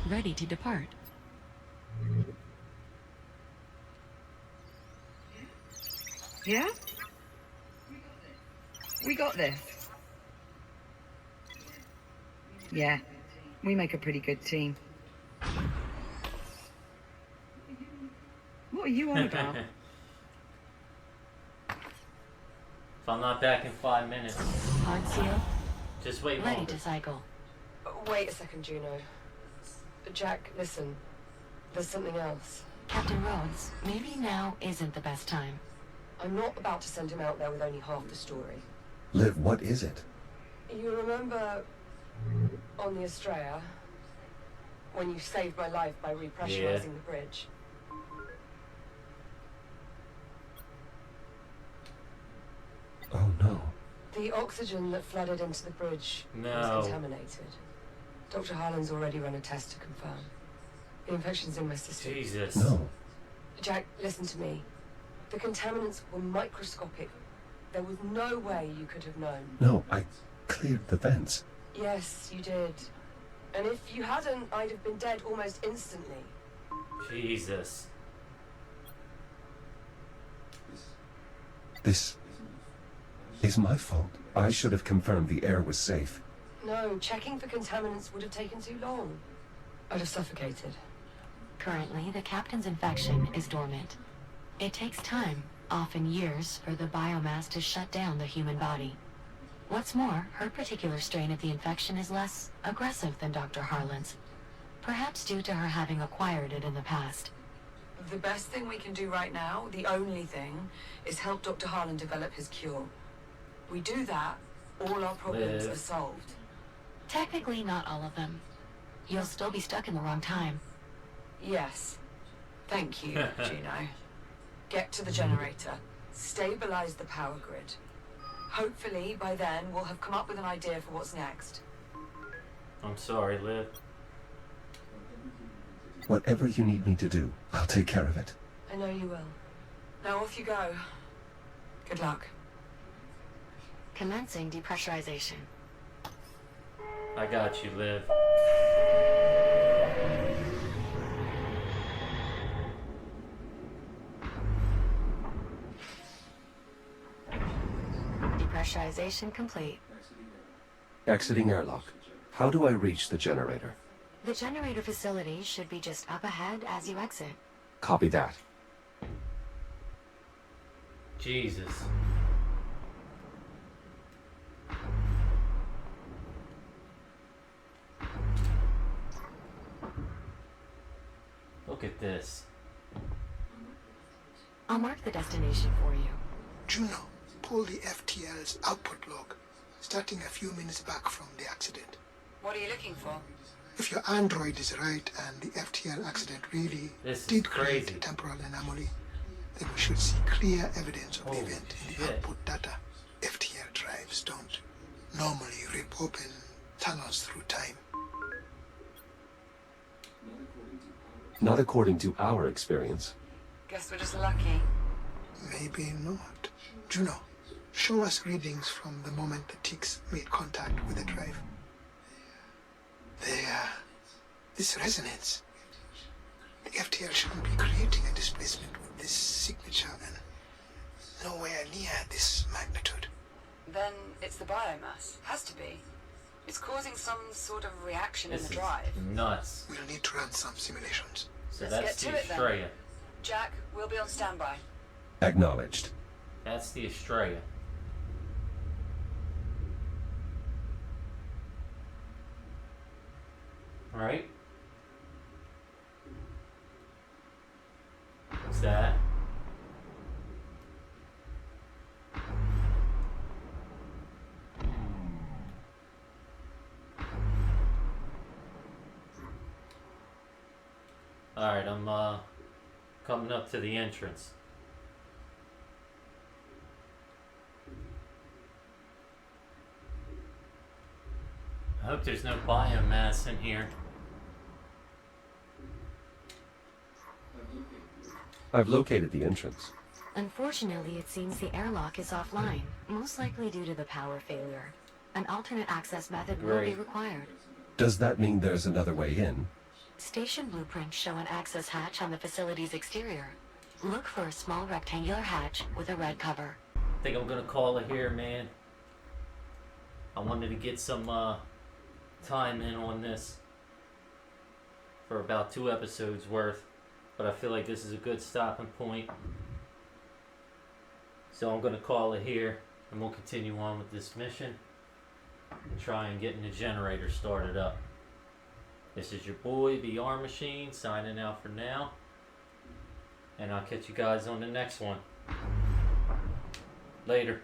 Ready to depart. Yeah? We got this. Yeah, we make a pretty good team. What are you on about? If I'm not back in 5 minutes, Hard seal. just wait Ready longer. to cycle. Wait a second, Juno. Jack, listen. There's something else. Captain Rhodes, maybe now isn't the best time. I'm not about to send him out there with only half the story. Liv, what is it? You remember on the Estrella when you saved my life by repressurizing Yeah. the bridge? Oh no. The oxygen that flooded into the bridge No. was contaminated. Dr. Harlan's already run a test to confirm. The infection's in my system. Jesus. No. Jack, listen to me. The contaminants were microscopic. There was no way you could have known. No, I cleared the vents. Yes, you did. And if you hadn't, I'd have been dead almost instantly. Jesus. This is my fault. I should have confirmed the air was safe. No, checking for contaminants would have taken too long. I'd have suffocated. Currently, the captain's infection is dormant. It takes time, often years, for the biomass to shut down the human body. What's more, her particular strain of the infection is less aggressive than Dr. Harlan's, perhaps due to her having acquired it in the past. The best thing we can do right now, the only thing, is help Dr. Harlan develop his cure. We do that, all our problems Liv. are solved. Technically, not all of them. You'll still be stuck in the wrong time. Yes. Thank you, Juno. Get to the generator. Stabilize the power grid. Hopefully, by then, we'll have come up with an idea for what's next. I'm sorry, Liv. Whatever you need me to do, I'll take care of it. I know you will. Now off you go. Good luck. Commencing depressurization. I got you, Liv. Pressurization complete. Exiting airlock. How do I reach the generator? The generator facility should be just up ahead as you exit. Copy that. Jesus. Look at this. I'll mark the destination for you. Juno, pull the FTL's output log, starting a few minutes back from the accident. What are you looking for? If your android is right and the FTL accident really This did is crazy. create a temporal anomaly, then we should see clear evidence of the Holy event in the shit. output data. FTL drives don't normally rip open tunnels through time. Not according to our experience. Guess we're just lucky. Maybe not. Juno, show us readings from the moment the ticks made contact with the drive. This resonance. The FTL shouldn't be creating a displacement with this signature and nowhere near this magnitude. Then it's the biomass. Has to be. It's causing some sort of reaction in This the is drive. nuts. We'll need to run some simulations. So Let's that's get the to it then. Estrella. Jack, we'll be on standby. Acknowledged. That's the Estrella. Alright. What's that? Alright, I'm coming up to the entrance. I hope there's no biomass in here. I've located the entrance. Unfortunately, it seems the airlock is offline, most likely due to the power failure. An alternate access method will be Great. required. Does that mean there's another way in? Station blueprints show an access hatch on the facility's exterior. Look for a small rectangular hatch with a red cover. I think I'm gonna call it here, man. I wanted to get some time in on this for about 2 episodes worth, but I feel like this is a good stopping point. So I'm gonna call it here, and we'll continue on with this mission and try and getting the generator started up. This is your boy, VR Machine, signing out for now. And I'll catch you guys on the next one. Later.